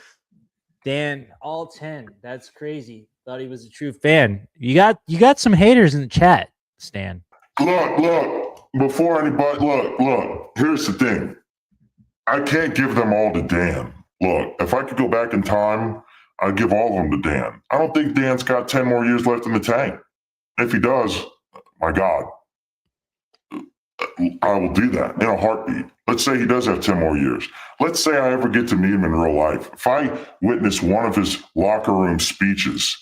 Dan all 10. That's crazy. Thought he was a true fan. You got some haters in the chat, Stan. Look, before anybody, look, here's the thing. I can't give them all to Dan. Look, if I could go back in time, I'd give all of them to Dan. I don't think Dan's got 10 more years left in the tank. If he does, my God, I will do that in a heartbeat. Let's say he does have 10 more years. Let's say I ever get to meet him in real life. If I witness one of his locker room speeches,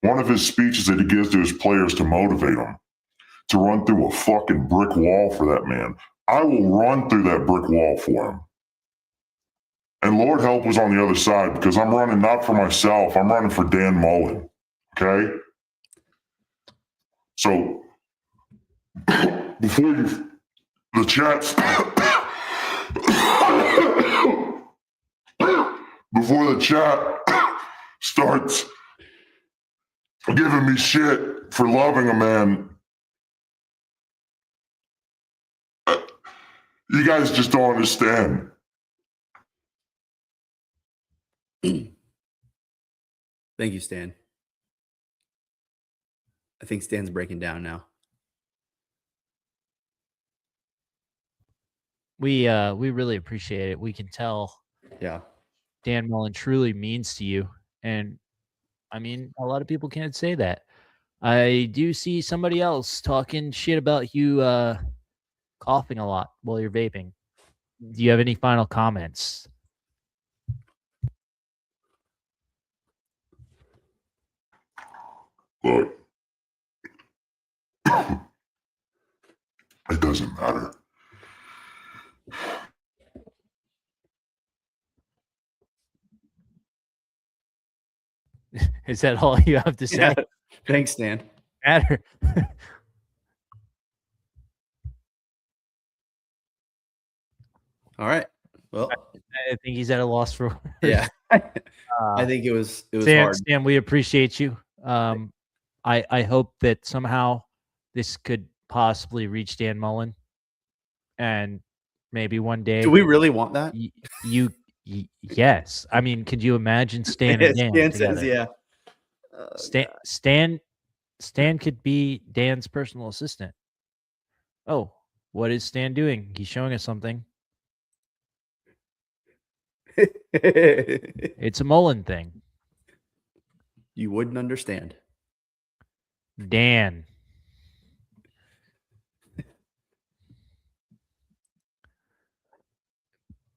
one of his speeches that he gives to his players to motivate them, to run through a fucking brick wall for that man, I will run through that brick wall for him. And Lord help was on the other side, because I'm running not for myself. I'm running for Dan Mullen. Okay? So, before the chat starts giving me shit for loving a man, you guys just don't understand. Thank you, Stan. I think Stan's breaking down now. We really appreciate it. We can tell Yeah. Dan Mullen truly means to you. And I mean, a lot of people can't say that. I do see somebody else talking shit about you coughing a lot while you're vaping. Do you have any final comments? Look, it doesn't matter. Is that all you have to say? Yeah. Thanks, Stan. Matter. All right. Well, I think he's at a loss for words. yeah. I think it was Stan, hard. Stan, we appreciate you. I hope that somehow this could possibly reach Dan Mullen, and maybe one day. Do we really want that? Yes. I mean, could you imagine Stan and Dan Stan together? says, yeah. Stan could be Dan's personal assistant. Oh, what is Stan doing? He's showing us something. It's a Mullen thing. You wouldn't understand. Dan.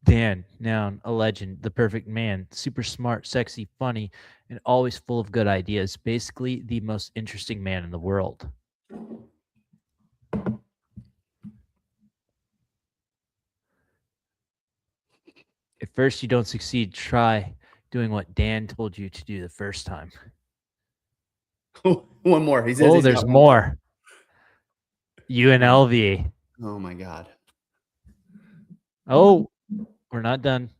Dan, noun, a legend, the perfect man, super smart, sexy, funny, and always full of good ideas. Basically, the most interesting man in the world. If first you don't succeed, try doing what Dan told you to do the first time. One more. He says There's more. UNLV. Oh my God. Oh, we're not done.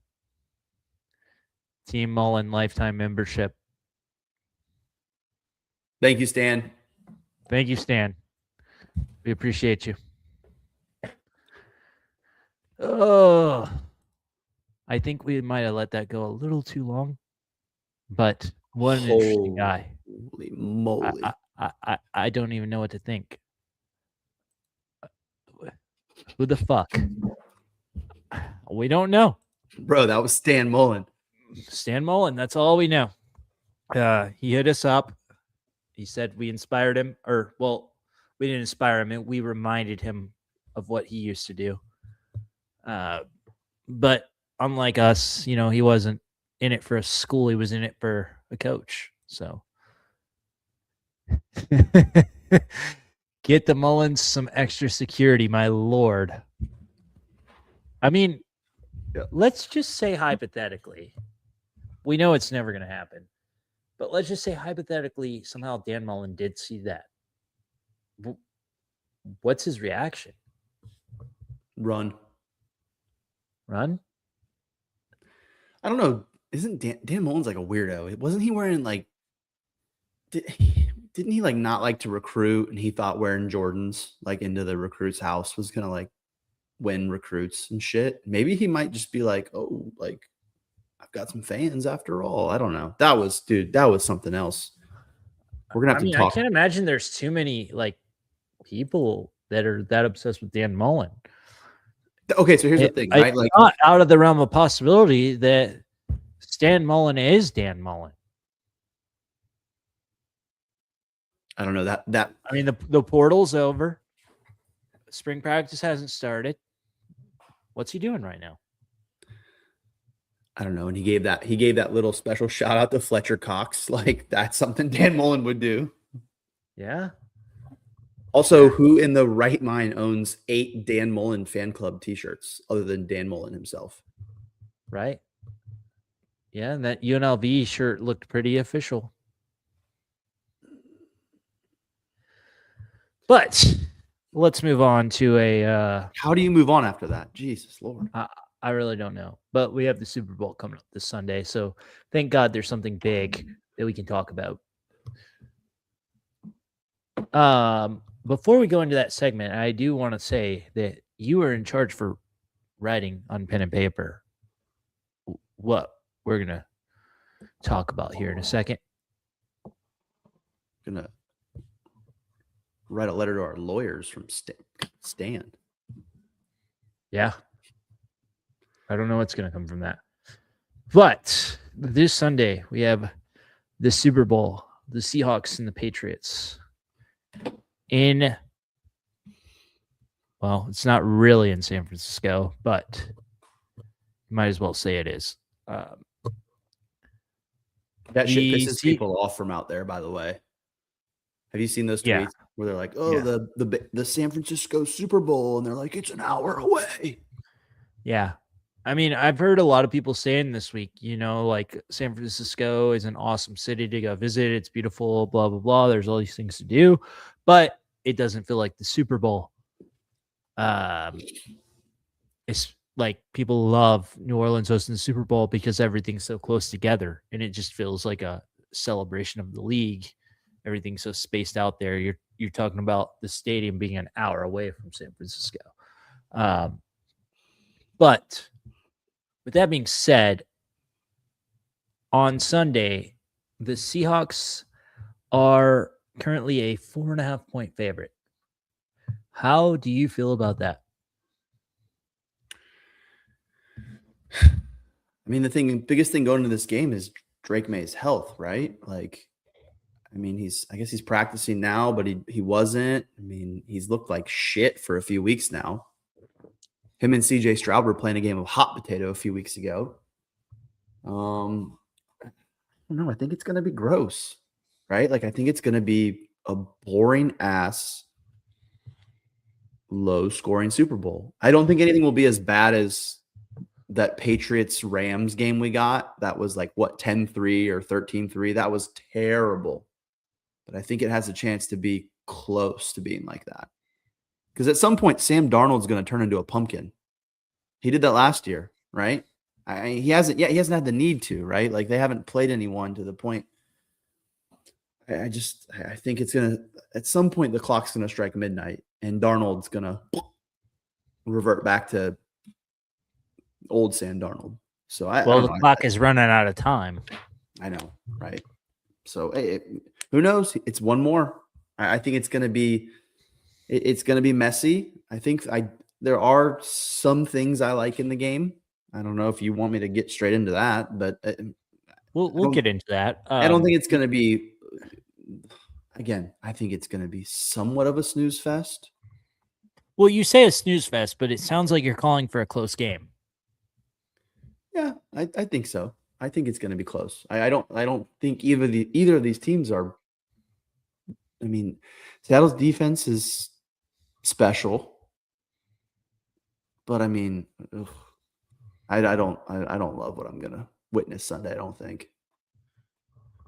Team Mullen lifetime membership. Thank you, Stan. Thank you, Stan. We appreciate you. Oh. I think we might have let that go a little too long. But what an interesting guy. Holy moly. I don't even know what to think. Who the fuck? We don't know. Bro, that was Stan Mullen. Stan Mullen, that's all we know. He hit us up. He said we inspired him, or well, we didn't inspire him. We reminded him of what he used to do. But unlike us, he wasn't in it for a school. He was in it for a coach. So get the Mullins some extra security, my lord. I mean, let's just say hypothetically, we know it's never going to happen, but let's just say hypothetically, somehow Dan Mullen did see that. What's his reaction? Run. I don't know. Isn't Dan Mullen's like a weirdo? Wasn't he wearing like? Didn't he like not like to recruit, and he thought wearing Jordans like into the recruit's house was gonna like win recruits and shit? Maybe he might just be like, oh, like I've got some fans after all. I don't know. That was something else. We're gonna have to talk. I can't imagine there's too many like people that are that obsessed with Dan Mullen. Okay, so here's the thing, right? Like, not out of the realm of possibility that Stan Mullen is Dan Mullen. I don't know that. I mean, the portal's over. Spring practice hasn't started. What's he doing right now? I don't know. And he gave that little special shout out to Fletcher Cox. Like that's something Dan Mullen would do. Yeah. Also, who in the right mind owns 8 Dan Mullen fan club t-shirts other than Dan Mullen himself? Right. Yeah, and that UNLV shirt looked pretty official. But let's move on to a how do you move on after that? Jesus Lord. I really don't know. But we have the Super Bowl coming up this Sunday, so thank God there's something big that we can talk about. Before we go into that segment, I do want to say that you are in charge for writing on pen and paper what we're going to talk about here in a second. Gonna write a letter to our lawyers from Stan. Yeah. I don't know what's going to come from that. But this Sunday, we have the Super Bowl, the Seahawks and the Patriots. Well, it's not really in San Francisco, but you might as well say it is. That shit pisses people off from out there, by the way. Have you seen those tweets where they're like, oh, the San Francisco Super Bowl, and they're like, it's an hour away. Yeah. I mean, I've heard a lot of people saying this week, like San Francisco is an awesome city to go visit. It's beautiful, blah, blah, blah. There's all these things to do, but it doesn't feel like the Super Bowl. It's like people love New Orleans hosting the Super Bowl because everything's so close together, and it just feels like a celebration of the league. Everything's so spaced out there. You're talking about the stadium being an hour away from San Francisco. But with that being said, on Sunday, the Seahawks are currently a 4.5-point favorite. How do you feel about that? I mean, the biggest thing going into this game is Drake May's health, right? Like, I mean, I guess he's practicing now, but he wasn't. I mean, he's looked like shit for a few weeks now. Him and CJ Stroud were playing a game of hot potato a few weeks ago. I don't know. I think it's going to be gross, right? Like, I think it's going to be a boring ass, low scoring Super Bowl. I don't think anything will be as bad as that Patriots Rams game we got. That was like, what, 10-3 or 13-3? That was terrible. But I think it has a chance to be close to being like that. Because at some point, Sam Darnold's going to turn into a pumpkin. He did that last year, right? He hasn't had the need to, right? Like, they haven't played anyone to the point. I think it's going to, at some point, the clock's going to strike midnight, and Darnold's going to revert back to old Sam Darnold. So I Well, don't the know. clock is running out of time. I know, right? So who knows? It's one more. I think it's going to be it's going to be messy. I think there are some things I like in the game. I don't know if you want me to get straight into that, but We'll get into that. I don't think it's going to be. Again, I think it's going to be somewhat of a snooze fest. Well, you say a snooze fest, but it sounds like you're calling for a close game. Yeah, I think so. I think it's going to be close. I don't think either of these teams are. I mean, Seattle's defense is special, but I mean, ugh, I don't love what I'm gonna witness Sunday. I don't think.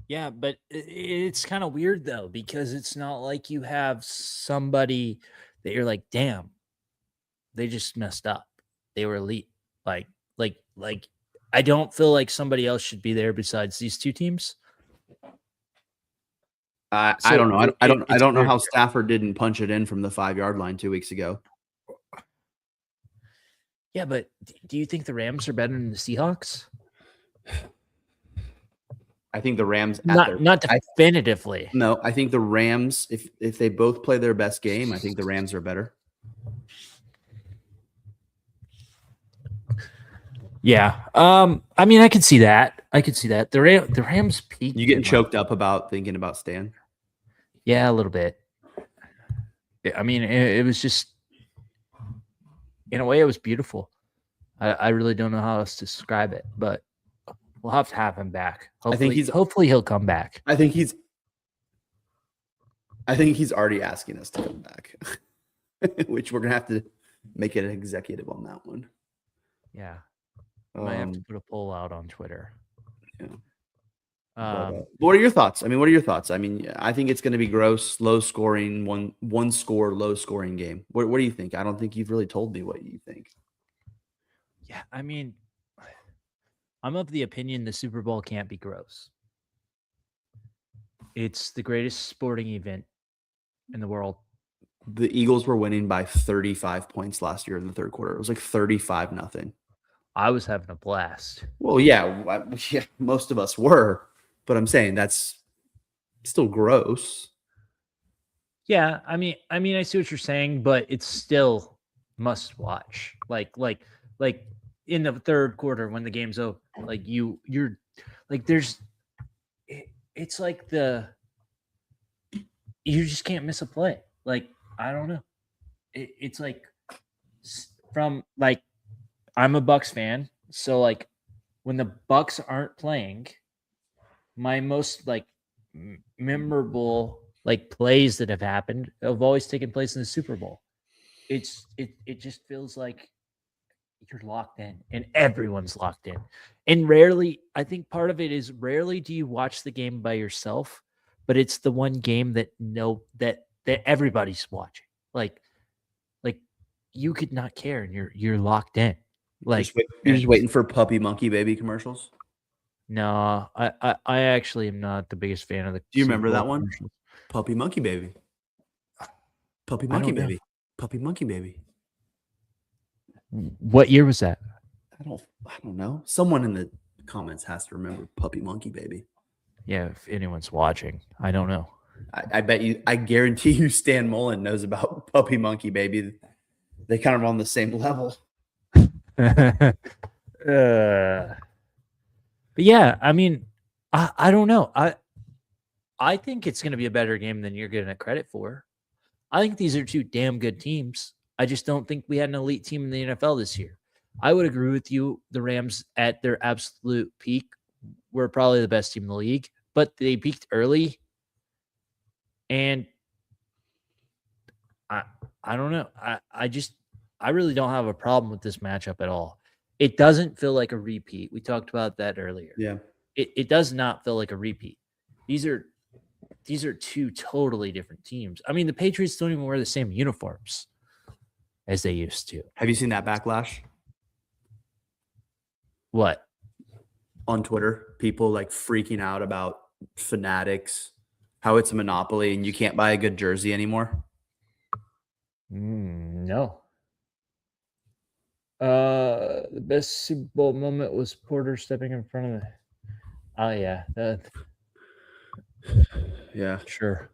Yeah, but it's kind of weird though, because it's not like you have somebody that you're like, damn, they just messed up. They were elite. Like I don't feel like somebody else should be there besides these two teams. I So don't know. I it's don't know weird. how Stafford didn't punch it in from the 5-yard line 2 weeks ago. Yeah, but do you think the Rams are better than the Seahawks? I think the Rams Not definitively. No, I think the Rams, if they both play their best game, I think the Rams are better. Yeah. I mean, I could see that. The Rams peaked. You getting choked up about thinking about Stan? Yeah, a little bit. I mean, it was just, in a way, it was beautiful. I really don't know how else to describe it, but we'll have to have him back. Hopefully he'll come back. I think he's already asking us to come back, which we're gonna have to make it an executive on that one. Yeah, might have to put a poll out on Twitter. Yeah. What are your thoughts? I mean, what are your thoughts? I mean, I think it's going to be gross, low scoring, one score, low scoring game. What do you think? I don't think you've really told me what you think. Yeah, I mean, I'm of the opinion the Super Bowl can't be gross. It's the greatest sporting event in the world. The Eagles were winning by 35 points last year in the third quarter. It was like 35-0. I was having a blast. Well, yeah, most of us were, but I'm saying that's still gross. Yeah, I mean, I see what you're saying, but it's still must watch. Like in the third quarter when the game's over, like you're like it's like you just can't miss a play. Like I don't know, it's like from like I'm a Bucks fan, so like when the Bucks aren't playing, my most like memorable like plays that have happened have always taken place in the Super Bowl. It just feels like you're locked in and everyone's locked in. And rarely, I think part of it is rarely do you watch the game by yourself, but it's the one game that that everybody's watching. Like you could not care and you're locked in. Like you're just waiting for puppy monkey baby commercials. No, I actually am not the biggest fan of the. Do you remember that one? Puppy monkey baby. Puppy monkey baby. Puppy monkey baby. What year was that? I don't know. Someone in the comments has to remember Puppy Monkey Baby. Yeah, if anyone's watching, I don't know. I guarantee you Stan Mullen knows about Puppy Monkey Baby. They kind of on the same level. But yeah, I mean, I don't know. I think it's going to be a better game than you're giving it credit for. I think these are two damn good teams. I just don't think we had an elite team in the NFL this year. I would agree with you. The Rams at their absolute peak were probably the best team in the league, but they peaked early. And I don't know. I really don't have a problem with this matchup at all. It doesn't feel like a repeat. We talked about that earlier. Yeah. It does not feel like a repeat. These are two totally different teams. I mean, the Patriots don't even wear the same uniforms as they used to. Have you seen that backlash? What? On Twitter, people like freaking out about Fanatics, how it's a monopoly and you can't buy a good jersey anymore. No. The best Super Bowl moment was Porter stepping in front of the. Oh yeah, Yeah. sure.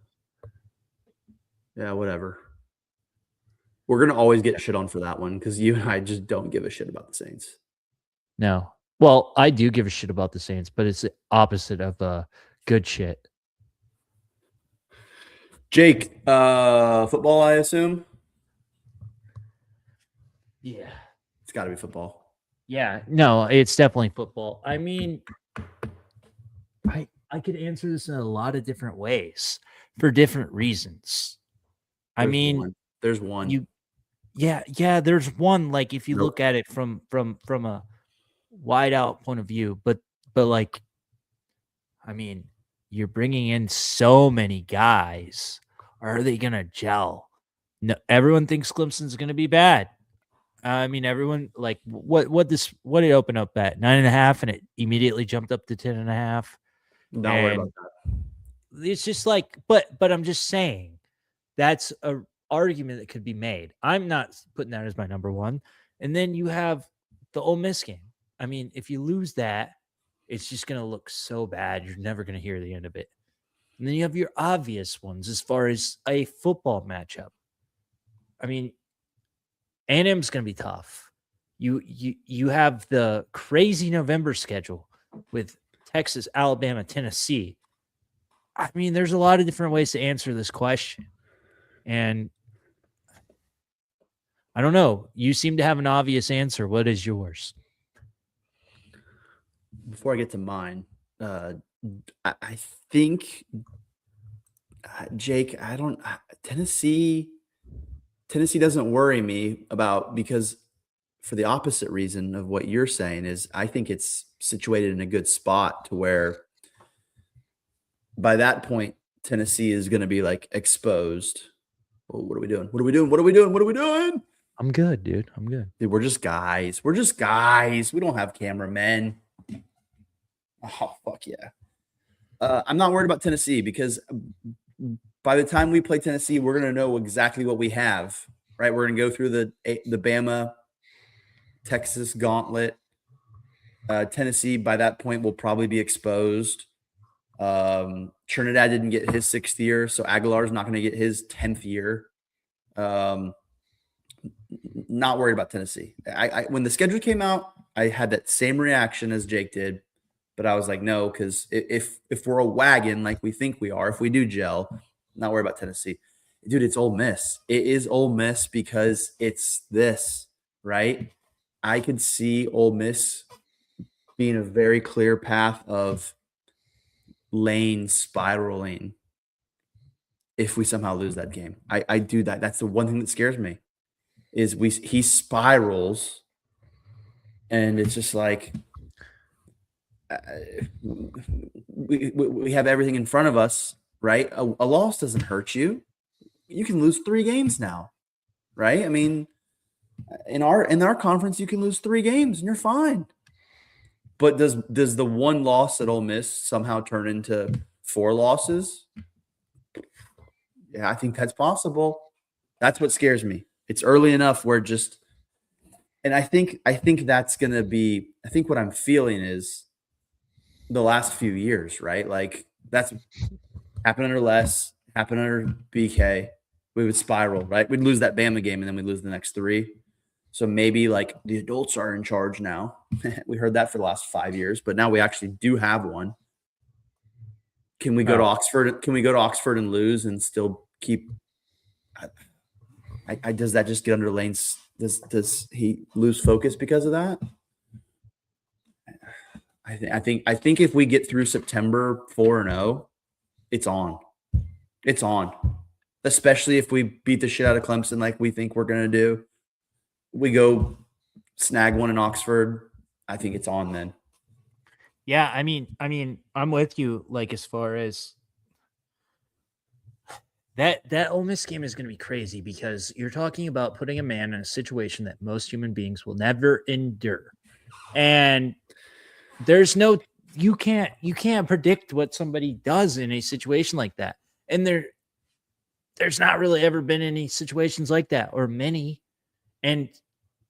Yeah, whatever. We're gonna always get shit on for that one because you and I just don't give a shit about the Saints. No. Well, I do give a shit about the Saints, but it's the opposite of good shit. Jake, football, I assume. Yeah. It's got to be football. Yeah. No, it's definitely football. I mean, I could answer this in a lot of different ways for different reasons. There's one. Yeah, there's one, like, if you Nope. look at it from a wide out point of view, but like, I mean, you're bringing in so many guys. Are they gonna gel? No, everyone thinks Clemson's gonna be bad. I mean, everyone, like, what did it open up at 9.5, and it immediately jumped up to 10.5. Not worried about And that. it's just like, but I'm just saying that's a argument that could be made. I'm not putting that as my number one. And then you have the Ole Miss game. I mean, if you lose that, it's just going to look so bad. You're never going to hear the end of it. And then you have your obvious ones as far as a football matchup. I mean, A&M's going to be tough. You have the crazy November schedule with Texas, Alabama, Tennessee. I mean, there's a lot of different ways to answer this question. And I don't know. You seem to have an obvious answer. What is yours? Before I get to mine, I think Jake, Tennessee doesn't worry me about, because for the opposite reason of what you're saying is I think it's situated in a good spot to where by that point Tennessee is going to be like exposed. Well, what are we doing? What are we doing? What are we doing? What are we doing? I'm good, dude. I'm good. Dude, we're just guys. We're just guys. We don't have cameramen. Oh, fuck yeah. I'm not worried about Tennessee because by the time we play Tennessee, we're going to know exactly what we have, right? We're going to go through the Bama, Texas gauntlet. Tennessee, by that point, will probably be exposed. Trinidad didn't get his 6th year, so Aguilar's not going to get his 10th year. Not worried about Tennessee. When the schedule came out, I had that same reaction as Jake did, but I was like, no, because if we're a wagon like we think we are, if we do gel, not worried about Tennessee. Dude, it's Ole Miss. It is Ole Miss because it's this, right? I could see Ole Miss being a very clear path of Lane spiraling if we somehow lose that game. I do that. That's the one thing that scares me is he spirals and it's just like we have everything in front of us, right? A loss doesn't hurt you. You can lose 3 games now, right? I mean, in our conference, you can lose 3 games and you're fine. But does the one loss at Ole Miss somehow turn into 4 losses? Yeah, I think that's possible. That's what scares me. It's early enough where just, and I think that's going to be, I think what I'm feeling is the last few years, right? Like that's happened under Les, happened under BK. We would spiral, right? We'd lose that Bama game and then we'd lose the next 3. So maybe like the adults are in charge now. We heard that for the last 5 years, but now we actually do have one. Can we go to Oxford? Can we go to Oxford and lose and still keep? Does that just get under Lane's? Does he lose focus because of that? I think if we get through September 4-0, it's on. It's on. Especially if we beat the shit out of Clemson like we think we're gonna do. We go snag one in Oxford. I think it's on then. Yeah, I mean, I'm with you. Like, as far as that Ole Miss game is going to be crazy because you're talking about putting a man in a situation that most human beings will never endure, and there's no you can't predict what somebody does in a situation like that, and there's not really ever been any situations like that or many, and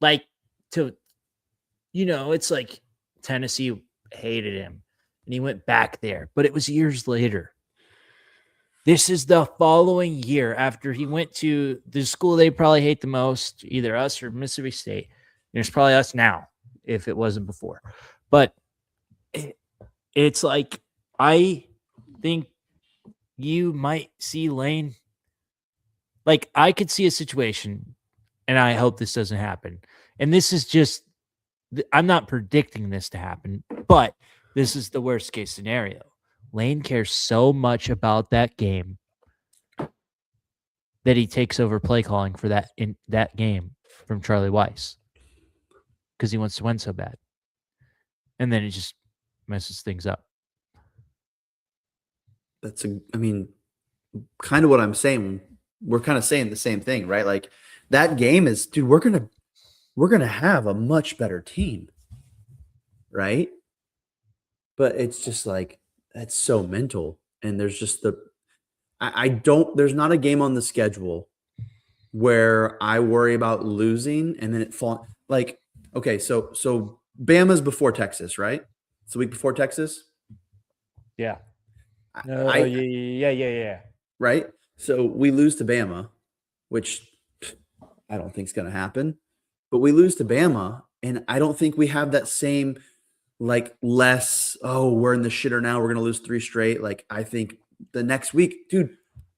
like it's like Tennessee hated him and he went back there, but it was years later. This is the following year after he went to the school they probably hate the most, either us or Mississippi State. And it's probably us now if it wasn't before. But it's like, I think you might see Lane. Like, I could see a situation, and I hope this doesn't happen. And this is just, I'm not predicting this to happen, but this is the worst case scenario. Lane cares so much about that game that he takes over play calling for that in that game from Charlie Weiss because he wants to win so bad. And then it just messes things up. Kind of what I'm saying. We're kind of saying the same thing, right? Like that game is, dude, we're gonna have a much better team, right? But it's just like that's so mental, and there's just there's not a game on the schedule where I worry about losing and then it fall. Like, okay, so Bama's before Texas, right? It's the week before Texas. Yeah. Yeah. Right. So we lose to Bama, which I don't think is going to happen, but we lose to Bama, and I don't think we have that same like we're in the shitter now. We're going to lose 3 straight. Like I think the next week, dude,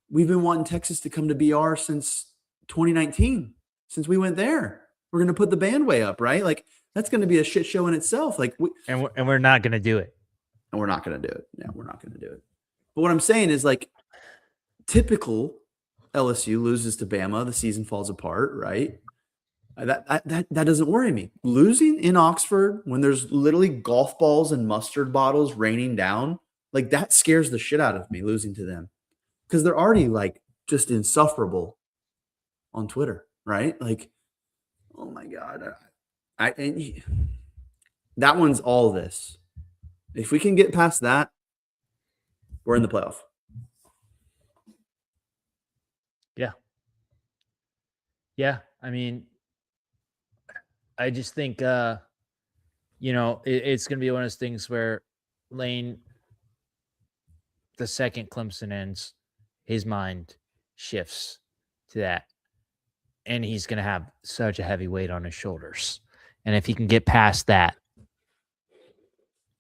we've been wanting Texas to come to BR since 2019, since we went there. We're going to put the band way up, right? Like that's going to be a shit show in itself. Like we're not going to do it. And we're not going to do it. Yeah, we're not going to do it. But what I'm saying is like typical LSU loses to Bama, the season falls apart, right? That doesn't worry me. Losing in Oxford when there's literally golf balls and mustard bottles raining down, like that scares the shit out of me, losing to them. Because they're already like just insufferable on Twitter, right? Like, oh my God. That one's all this. If we can get past that, we're in the playoff. Yeah. Yeah. I mean, I just think, it's going to be one of those things where Lane, the second Clemson ends, his mind shifts to that. And he's going to have such a heavy weight on his shoulders. And if he can get past that,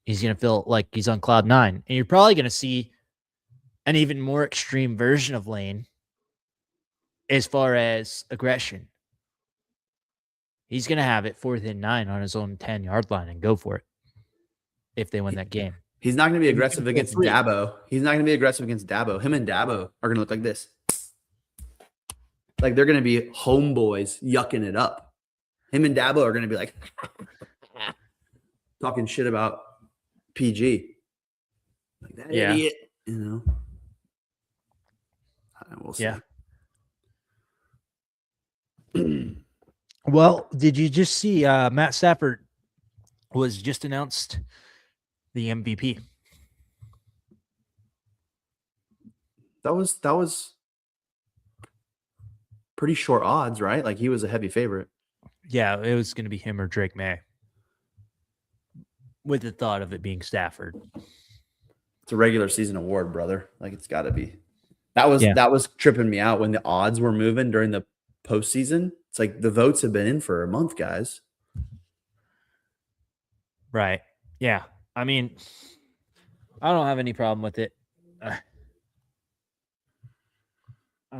he's going to feel like he's on cloud 9. And you're probably going to see an even more extreme version of Lane as far as aggression. He's going to have it 4th and 9 on his own 10-yard line and go for it if they win that game. He's not going to be aggressive against Dabo. He's not going to be aggressive against Dabo. Him and Dabo are going to look like this. Like they're going to be homeboys yucking it up. Him and Dabo are going to be like talking shit about PG. Like that idiot, We'll see. Yeah. Well, did you just see Matt Stafford was just announced the MVP? That was pretty short odds, right? Like he was a heavy favorite. Yeah, it was going to be him or Drake May. With the thought of it being Stafford. It's a regular season award, brother. Like it's got to be. That was tripping me out when the odds were moving during the postseason. It's like the votes have been in for a month, guys. Right. Yeah. I mean, I don't have any problem with it.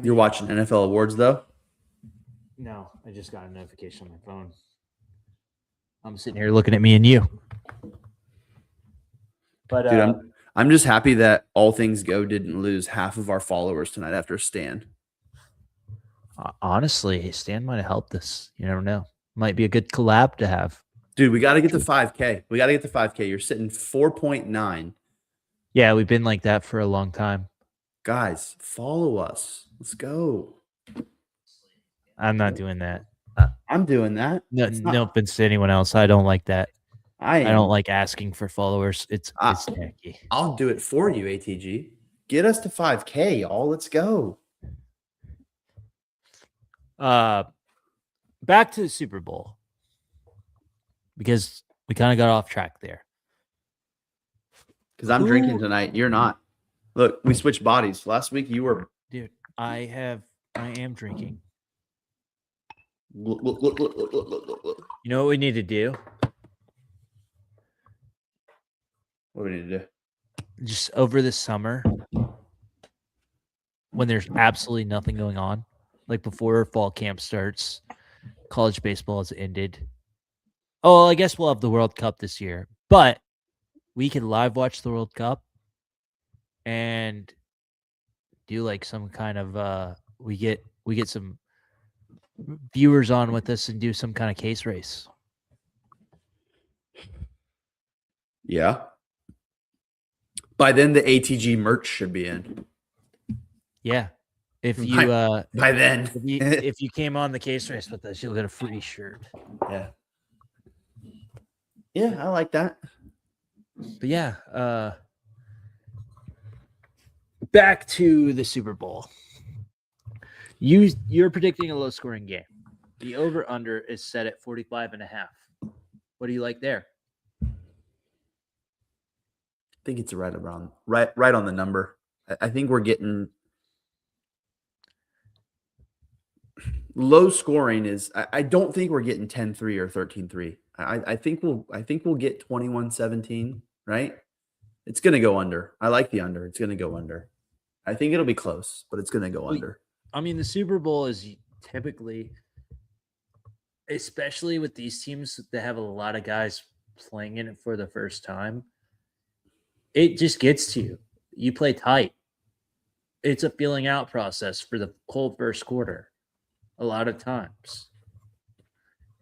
You're watching NFL awards, though? No, I just got a notification on my phone. I'm sitting here looking at me and you. But dude, I'm just happy that All Things Go didn't lose half of our followers tonight after Stan. Honestly, Stan might have helped us. You never know. Might be a good collab to have. Dude, we got to get to 5K. You're sitting 4.9. Yeah, we've been like that for a long time. Guys, follow us. Let's go. I'm not doing that. I'm doing that. No offense to anyone else. I don't like that. I don't like asking for followers. It's tacky. I'll do it for you, ATG. Get us to 5K, y'all. Let's go. Back to the Super Bowl. because we kind of got off track there. Because I'm drinking tonight. You're not. Look, we switched bodies. Last week you were. Dude, I am drinking. Look. You know what we need to do? What do we need to do? Just over the summer, when there's absolutely nothing going on, like before fall camp starts, college baseball has ended. Oh, I guess we'll have the World Cup this year, but we can live watch the World Cup and do like some kind of we get some viewers on with us and do some kind of case race. Yeah. By then, the ATG merch should be in. Yeah. If you By then, if you came on the case race with us, you'll get a free shirt. yeah. Yeah, I like that. But yeah, back to the Super Bowl. You're predicting a low scoring game. The over under is set at 45.5. What do you like there? I think it's right on the number. I think we're getting low scoring is I don't think we're getting 10-3 or 13-3. I think we'll get 21-17, right? It's gonna go under. I like the under. It's gonna go under. I think it'll be close, but it's gonna go under. I mean, the Super Bowl is typically, especially with these teams that have a lot of guys playing in it for the first time, it just gets to you. You play tight. It's a feeling out process for the whole first quarter a lot of times.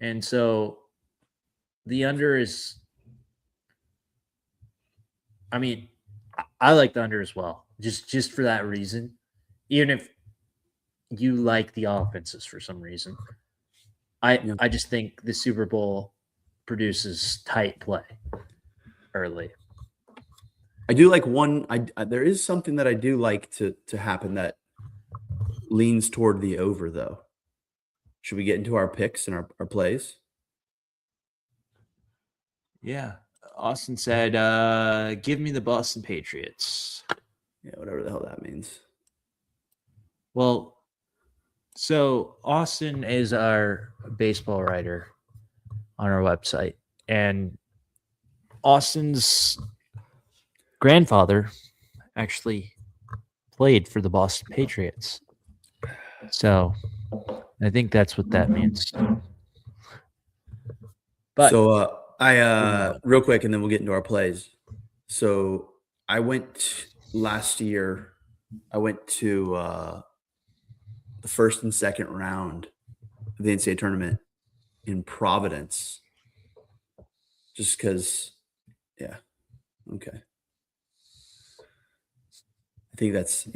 And so the under is, I mean, I like the under as well, just for that reason. Even if you like the offenses for some reason, I just think the Super Bowl produces tight play early. I do like one. There is something that I do like to happen that leans toward the over, though. Should we get into our picks and our plays? Yeah. Austin said, give me the Boston Patriots. Yeah, whatever the hell that means. Well, so Austin is our baseball writer on our website, and Austin's grandfather actually played for the Boston Patriots. So I think that's what that means. But So real quick, and then we'll get into our plays. So I went last year. I went to the first and second round of the NCAA tournament in Providence, just because. Yeah. Okay. I think that's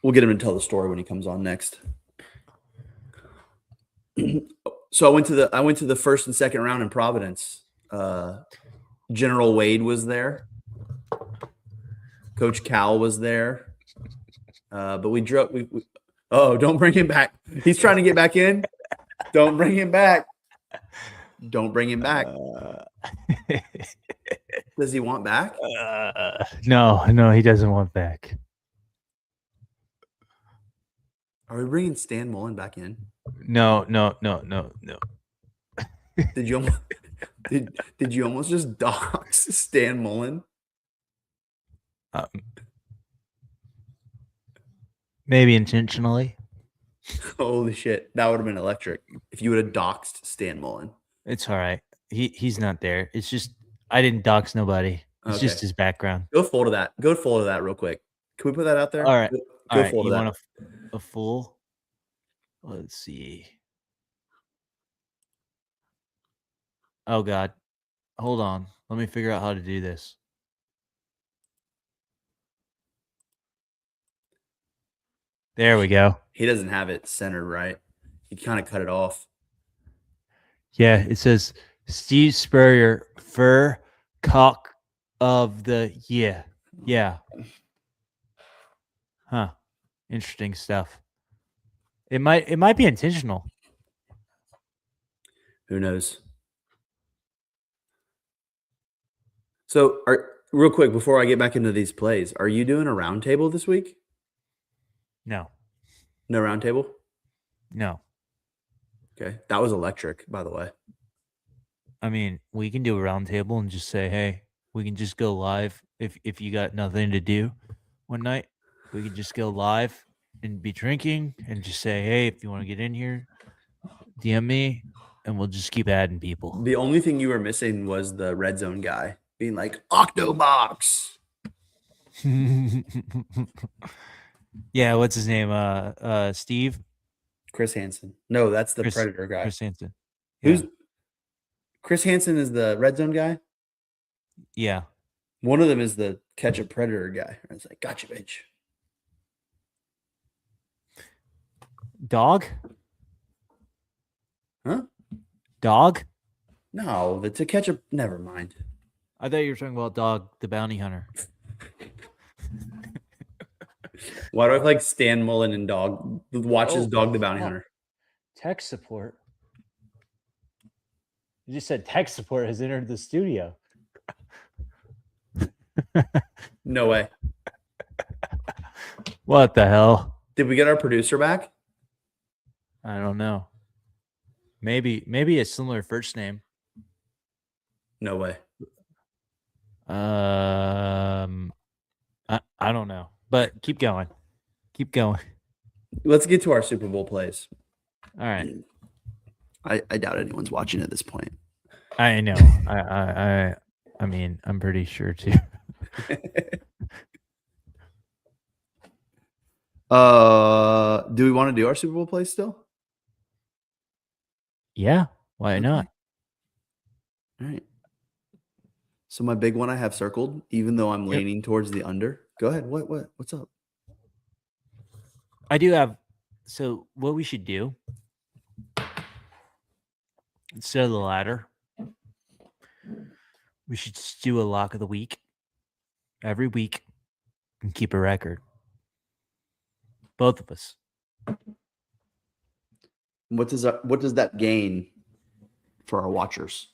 We'll get him to tell the story when he comes on next. So I went to the first and second round in Providence. General Wade was there. Coach Cal was there. But we drove. Oh, don't bring him back. He's trying to get back in. Don't bring him back. Don't bring him back. Does he want back? No, he doesn't want back. Are we bringing Stan Mullen back in? No. Did you almost just dox Stan Mullen? Maybe intentionally. Holy shit, that would have been electric if you would have doxed Stan Mullen. It's all right. He's not there. It's just I didn't dox nobody. It's just his background. Go full to that. Go full to that real quick. Can we put that out there? All right. Go full to you that. want a full? Let's see. Oh God. Hold on. Let me figure out how to do this. There we go. He doesn't have it centered right. He kind of cut it off. Yeah, it says Steve Spurrier, fur cock of the year. Yeah. Huh. Interesting stuff. It might be intentional. Who knows? So, real quick before I get back into these plays, are you doing a round table this week? No, No round table? no. Okay. That was electric, by the way. I mean, we can do a round table and just say, hey, we can just go live if you got nothing to do one night. We can just go live and be drinking and just say, hey, if you want to get in here, DM me, and we'll just keep adding people. The only thing you were missing was the red zone guy being like, Octobox. Yeah, what's his name? Steve? Chris Hansen. No, that's the Chris, Predator guy. Chris Hansen. Who's Chris Hansen is the red zone guy? Yeah. One of them is the catch a predator guy. I was like, gotcha, bitch. Dog? Huh? Dog? No, the to catch a never mind. I thought you were talking about Dog, the bounty hunter. Why do I like Stan Mullen and Dog watches Dog the Bounty Hunter? Tech support. You just said tech support has entered the studio. No way. What the hell? Did we get our producer back? I don't know. Maybe a similar first name. No way. I don't know. But keep going. Keep going. Let's get to our Super Bowl plays. All right. I doubt anyone's watching at this point. I know. I mean, I'm pretty sure too. Do we want to do our Super Bowl plays still? Yeah. Why not? All right. So my big one I have circled, even though I'm leaning towards the under. Go ahead. What's up? I do have. So what we should do instead of the ladder, we should just do a lock of the week every week and keep a record. Both of us. What does that gain for our watchers?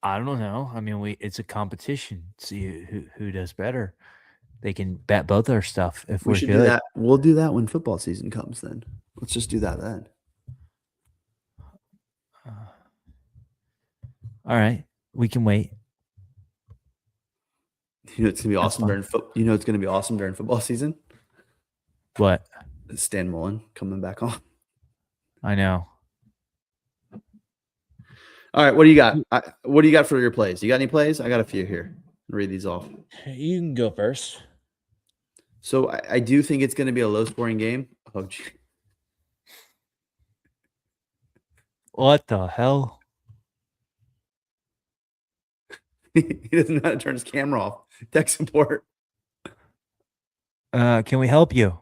I don't know. I mean, it's a competition. See who does better. They can bet both our stuff if We should good. do that. We'll do that when football season comes. Then let's just do that then. All right, we can wait. You know it's gonna be awesome fine. during football season. What? Stan Mullen coming back on. I know. All right, what do you got? What do you got for your plays? You got any plays? I got a few here. Read these off. You can go first. So I do think it's going to be a low-scoring game. Oh, gee. What the hell? He doesn't know how to turn his camera off. Tech support. Can we help you?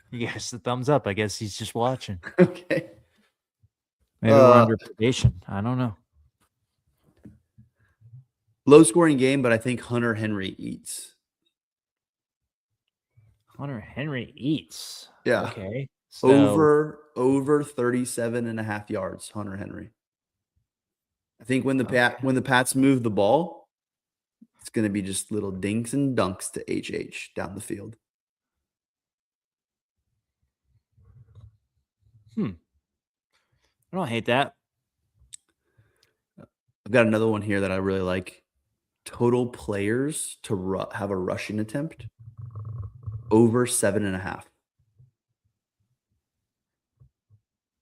You guys, the thumbs up. I guess he's just watching. Okay. Maybe we're under probation. I don't know. Low-scoring game, but I think Hunter Henry eats. Hunter Henry eats. Yeah. Okay. So, Over 37.5 yards, Hunter Henry. I think when the Pats move the ball, it's going to be just little dinks and dunks to HH down the field. I don't hate that. I've got another one here that I really like. Total players to have a rushing attempt over 7.5.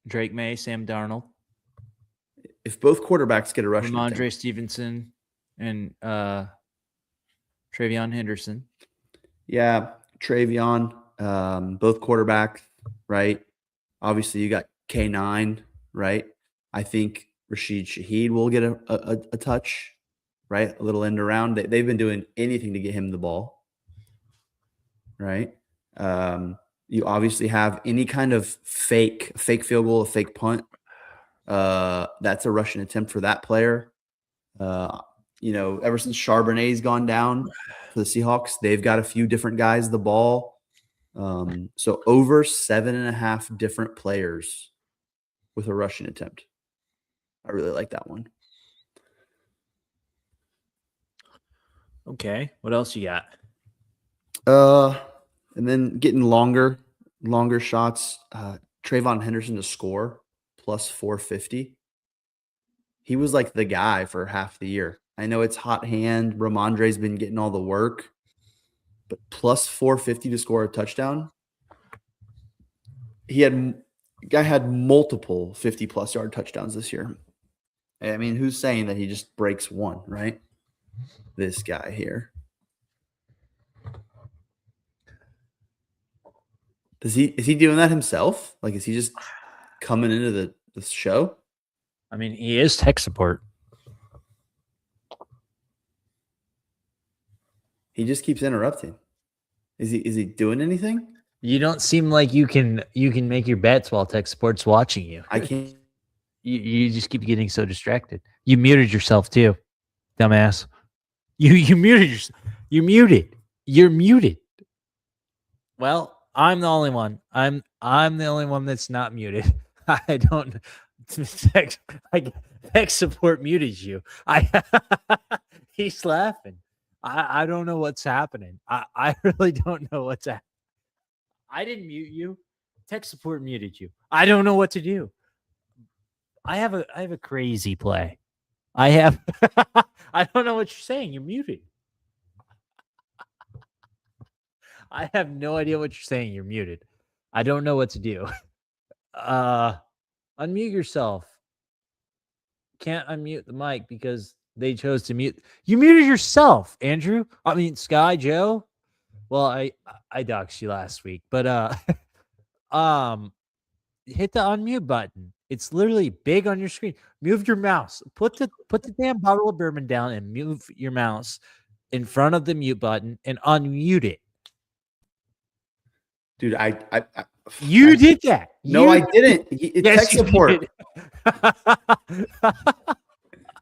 Drake May, Sam Darnold, If both quarterbacks get a rushing Ramondre attempt, Stevenson, and Travion Henderson. yeah, Travion, both quarterbacks, right? Obviously, you got K9, right? I think Rashid Shaheed will get a touch, right? A little end around. They've been doing anything to get him the ball, right? You obviously have any kind of fake field goal, a fake punt. That's a rushing attempt for that player. Ever since Charbonnet's gone down for the Seahawks, they've got a few different guys the ball. So over 7.5 different players with a rushing attempt. I really like that one. Okay. What else you got? And then getting longer shots. Trayvon Henderson to score plus 450. He was like the guy for half the year. I know it's hot hand. Ramondre's been getting all the work, but plus 450 to score a touchdown. Guy had multiple 50-plus yard touchdowns this year. I mean, who's saying that he just breaks one, right? This guy here. Is he doing that himself? Like, is he just coming into the show? I mean, he is tech support. He just keeps interrupting. Is he doing anything? You don't seem like you can make your bets while tech support's watching you. I can't. You just keep getting so distracted. You muted yourself too, dumbass. You muted yourself. You're muted. Well, I'm the only one. I'm the only one that's not muted. I don't. Tech support muted you. He's laughing. I don't know what's happening. I really don't know what's happening. I didn't mute you. Tech support muted you. I don't know what to do. I have a crazy play. I don't know what you're saying. You're muted. I have no idea what you're saying. You're muted. I don't know what to do. Unmute yourself. Can't unmute the mic because they chose to mute. You muted yourself, Andrew. I mean, Sky Joe. Well, I doxed you last week, but hit the unmute button. It's literally big on your screen. Move your mouse. Put the damn bottle of bourbon down and move your mouse in front of the mute button and unmute it. Dude, You did that. No, I didn't. Tech you support. did.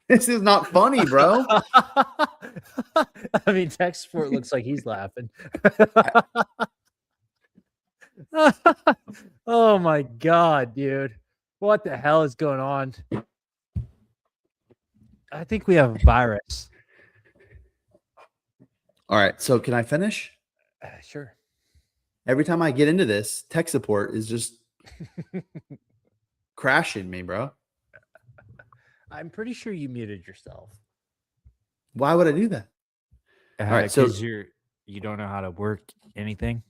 This is not funny, bro. I mean, tech support looks like he's laughing. Oh my god, dude. What the hell is going on? I think we have a virus. All right, so can I finish? Sure. Every time I get into this, tech support is just crashing me, bro. I'm pretty sure you muted yourself. Why would I do that? All right, so you don't know how to work anything.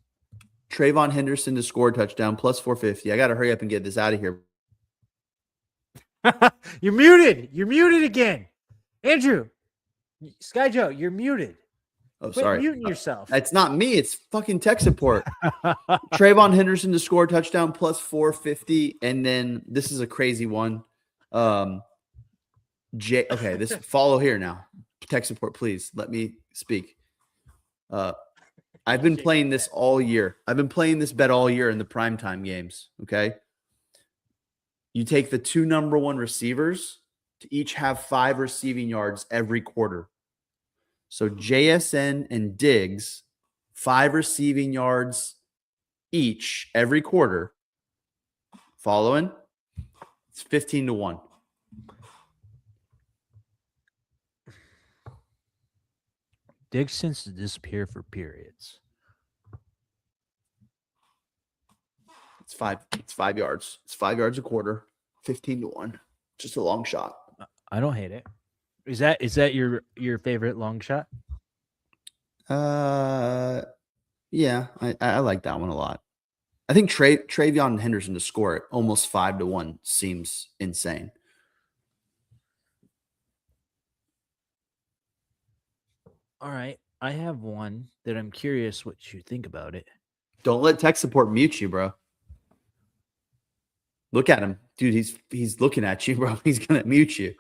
Trayvon Henderson to score a touchdown plus 450. I got to hurry up and get this out of here. You're muted. You're muted again. Andrew, Sky Joe, you're muted. Oh, Quit sorry. muting yourself. It's not me. It's fucking tech support. Trayvon Henderson to score a touchdown plus 450. And then this is a crazy one. Okay, this follow here now. Tech support, please let me speak. I've been playing this all year. I've been playing this bet all year in the primetime games. Okay. You take the two number one receivers to each have 5 receiving yards every quarter. So JSN and Diggs, 5 receiving yards each every quarter. Following? It's 15-1. Diggs tends to disappear for periods. It's 5 yards. It's 5 yards a quarter. 15-1. Just a long shot. I don't hate it. Is that your favorite long shot? Yeah, I like that one a lot. I think Trayvon Henderson to score it almost 5-1 seems insane. All right, I have one that I'm curious what you think about it. Don't let tech support mute you, bro. Look at him, dude. He's looking at you, bro. He's gonna mute you.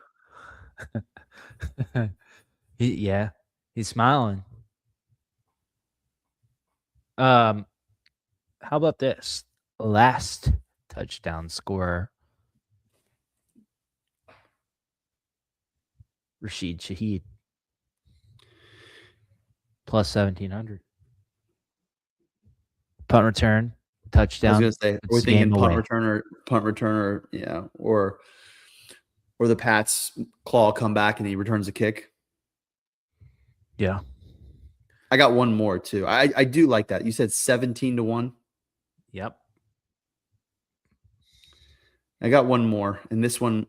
Yeah, he's smiling. How about this? Last touchdown scorer, Rashid Shaheed, plus 1,700. Punt return, I touchdown. was gonna say, puts we're the game thinking away. punt returner, yeah, or the Pats claw come back and he returns a kick. Yeah. I got one more too. I do like that. You said 17-1. Yep. I got one more, and this one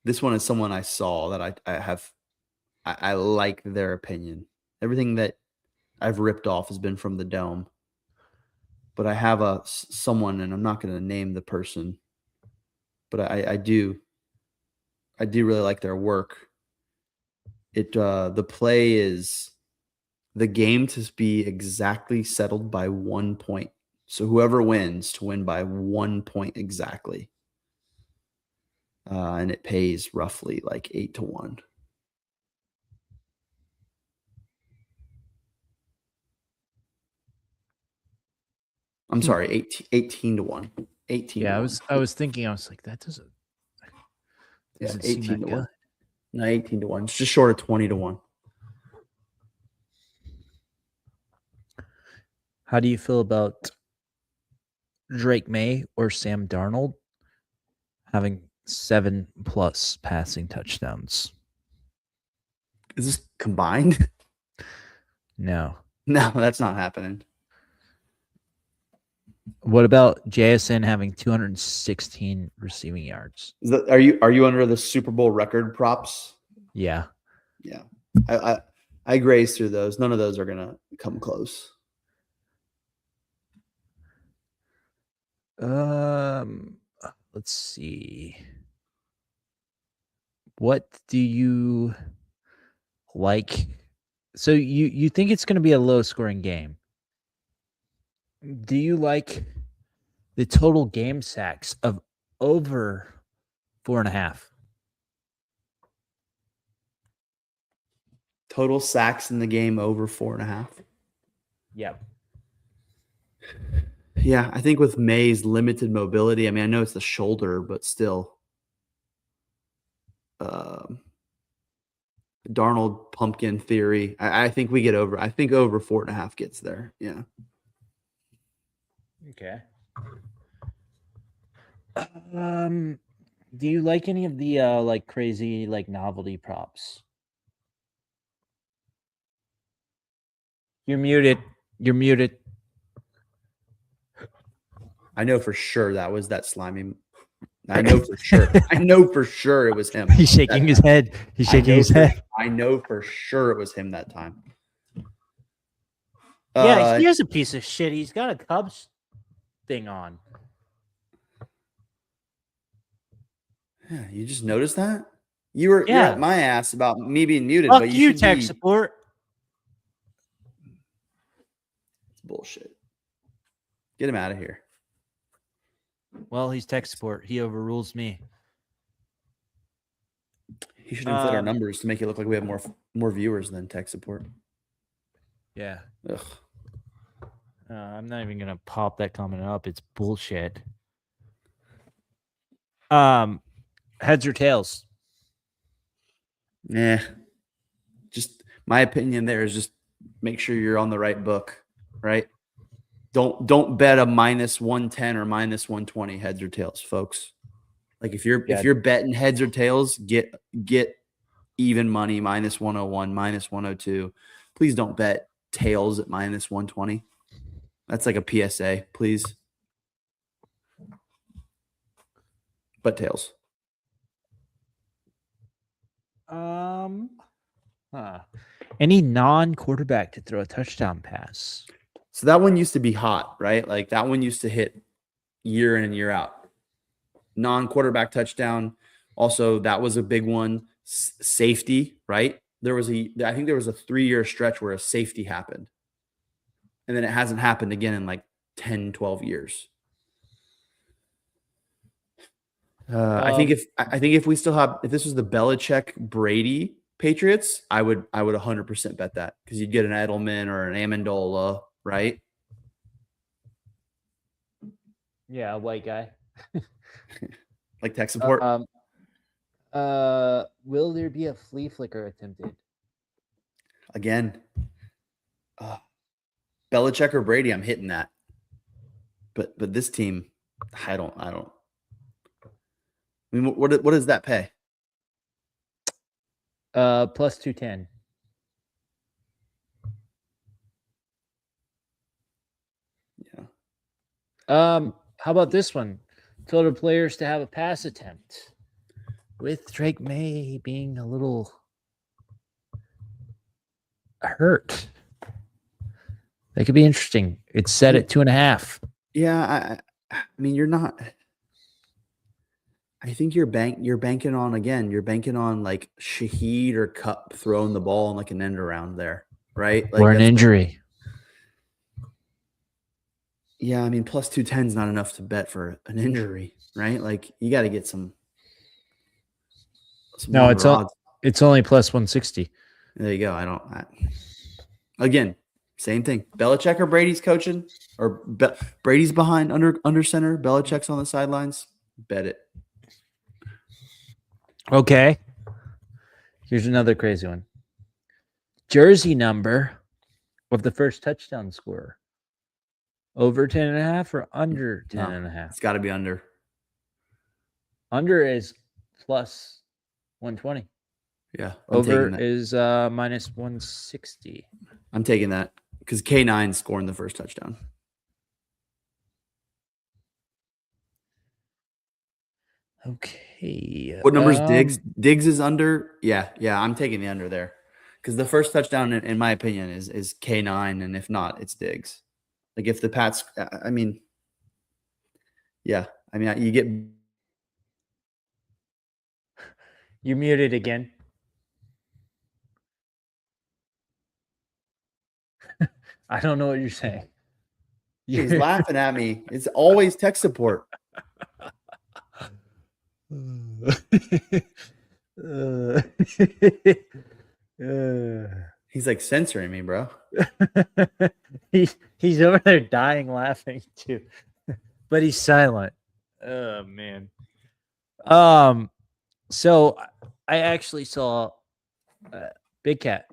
is someone I saw that I like their opinion. Everything that I've ripped off has been from the dome, but I have someone, and I'm not going to name the person, but I do really like their work. The play is the game to be exactly settled by 1 point. So whoever wins to win by 1 point exactly. And it pays roughly like 8-1. I'm sorry, 18-1. 18 Yeah, to I 1. was thinking, I was like, that doesn't Yeah, seem 18 that to good. 1. No, 18-1. It's just short of 20-1. How do you feel about Drake May or Sam Darnold having 7+ passing touchdowns? Is this combined? No. No, that's not happening. What about JSN having 216 receiving yards? Are you under the Super Bowl record props? Yeah. Yeah. I grazed through those. None of those are gonna come close. Let's see. What do you like? So you think it's going to be a low scoring game? Do you like the total game sacks of over 4.5? Total sacks in the game over 4.5. Yep. Yeah, I think with May's limited mobility, I mean, I know it's the shoulder, but still. Darnold pumpkin theory. I think we get over. I think over 4.5 gets there. Yeah. Okay. Do you like any of the like crazy like novelty props? You're muted. You're muted. I know for sure that was that slimy. I know for sure. I know for sure it was him. He's shaking his head. He's shaking his head. I know for sure it was him that time. Yeah, he is a piece of shit. He's got a Cubs thing on. Yeah, you just noticed that? You're Yeah. at my ass about me being muted, Fuck but you, should tech be. support. It's bullshit. Get him out of here. Well, he's tech support. He overrules me. He should inflate our numbers to make it look like we have more viewers than tech support. Yeah. Ugh. I'm not even gonna pop that comment up. It's bullshit. Heads or tails? Yeah. Just my opinion there is just make sure you're on the right book, right? Don't bet a -110 or -120 heads or tails, folks. Like if you're betting heads or tails, get even money -101, -102. Please don't bet tails at -120. That's like a PSA, please. But tails. Any non-quarterback to throw a touchdown pass? So that one used to be hot, right? Like that one used to hit year in and year out. Non-quarterback touchdown. Also, that was a big one. Safety, right? I think there was a 3-year stretch where a safety happened. And then it hasn't happened again in like 10, 12 years. I think if we still have, if this was the Belichick Brady Patriots, I would 100% bet that because you'd get an Edelman or an Amendola, right? Yeah, a white guy. Like tech support. Will there be a flea flicker attempted? Again. Belichick or Brady, I'm hitting that. But this team, I don't. I mean, what does that pay? Plus 210. Yeah. How about this one? Total players to have a pass attempt, with Drake May being a little hurt. That could be interesting. It's set at 2.5. Yeah, I mean, you're not. I think you're banking on like Shaheed or Cup throwing the ball in like an end around there, right? Like Or an that's injury. yeah, I mean, plus 210 is not enough to bet for an injury, right? Like you got to get some No, longer odds. it's only plus 160. There you go. Again, same thing. Belichick or Brady's coaching, or Brady's behind under center. Belichick's on the sidelines. Bet it. Okay. Here's another crazy one. Jersey number of the first touchdown scorer. Over 10.5 or under 10.5? It's got to be under. Under is plus 120. Yeah. Over is minus 160. I'm taking that because K9 scoring the first touchdown. Okay. What number is Diggs? Diggs is under. Yeah. I'm taking the under there because the first touchdown, in my opinion, is K9, and if not, it's Diggs. Like if the Pats, I mean, yeah, I mean, you get. You muted again. I don't know what you're saying. He's laughing at me. It's always tech support. He's like censoring me, bro. He's over there dying laughing too, but he's silent. Oh man. So I actually saw Big Cat.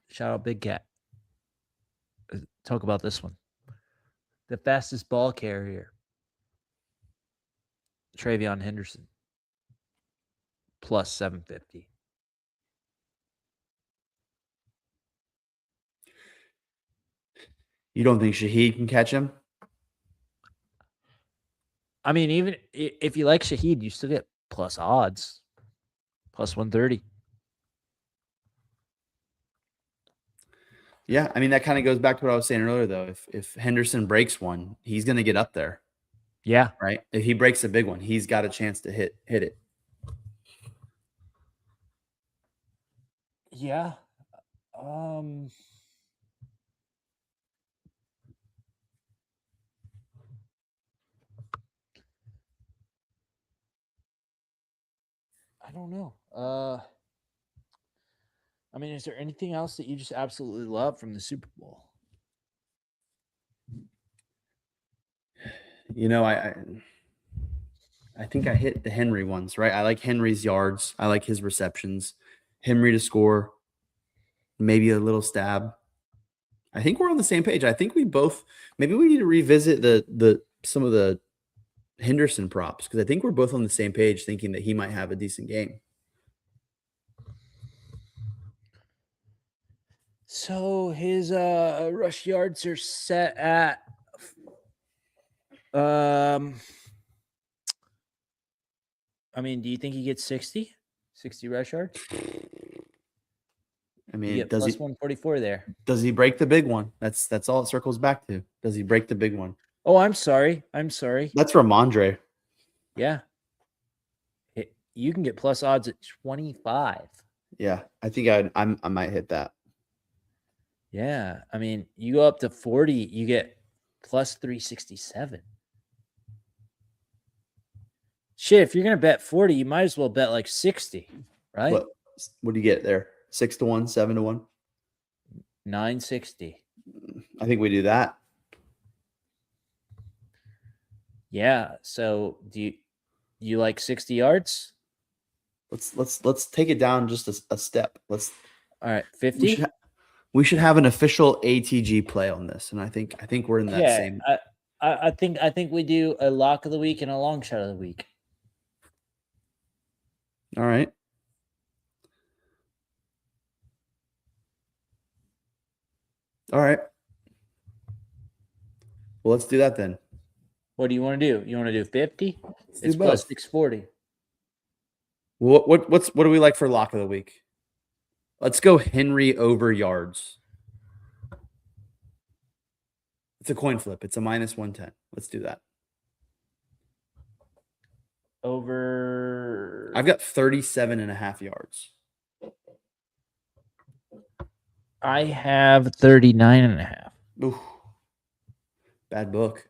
Shout out Big Cat. Talk about this one. The fastest ball carrier, Travion Henderson, plus 750. You don't think Shaheed can catch him? I mean, even if you like Shaheed, you still get plus odds, plus 130. Yeah, I mean that kind of goes back to what I was saying earlier, though. If Henderson breaks one, he's going to get up there. Yeah, right. If he breaks a big one, he's got a chance to hit it. Yeah. I don't know. I mean, is there anything else that you just absolutely love from the Super Bowl? You know, I think I hit the Henry ones, right? I like Henry's yards. I like his receptions. Henry to score, maybe a little stab. I think we're on the same page. I think we both maybe we need to revisit the some of the Henderson props because I think we're both on the same page thinking that he might have a decent game. So his rush yards are set at I mean, do you think he gets 60? 60 rush yards? I mean, you get plus 144 there. Does he break the big one? That's all it circles back to. Does he break the big one? Oh, I'm sorry. That's Ramondre. Yeah. You can get plus odds at 25. Yeah, I think I might hit that. Yeah, I mean, you go up to 40, you get plus 367. Shit, if you're gonna bet 40, you might as well bet like 60, right? What do you get there? 6-1, 7-1, 960. I think we do that. Yeah. So do you like 60 yards? Let's take it down just a step. All right, 50. We should have an official ATG play on this, and I think we're in that same. I think we do a lock of the week and a long shot of the week. All right. All right. Well, let's do that then. What do you want to do? You want to do 50? Let's It's do plus both. 640. What do we like for lock of the week? Let's go Henry over yards. It's a coin flip. It's a minus 110. Let's do that. Over. I've got 37.5 yards. I have 39.5. Ooh. Bad book.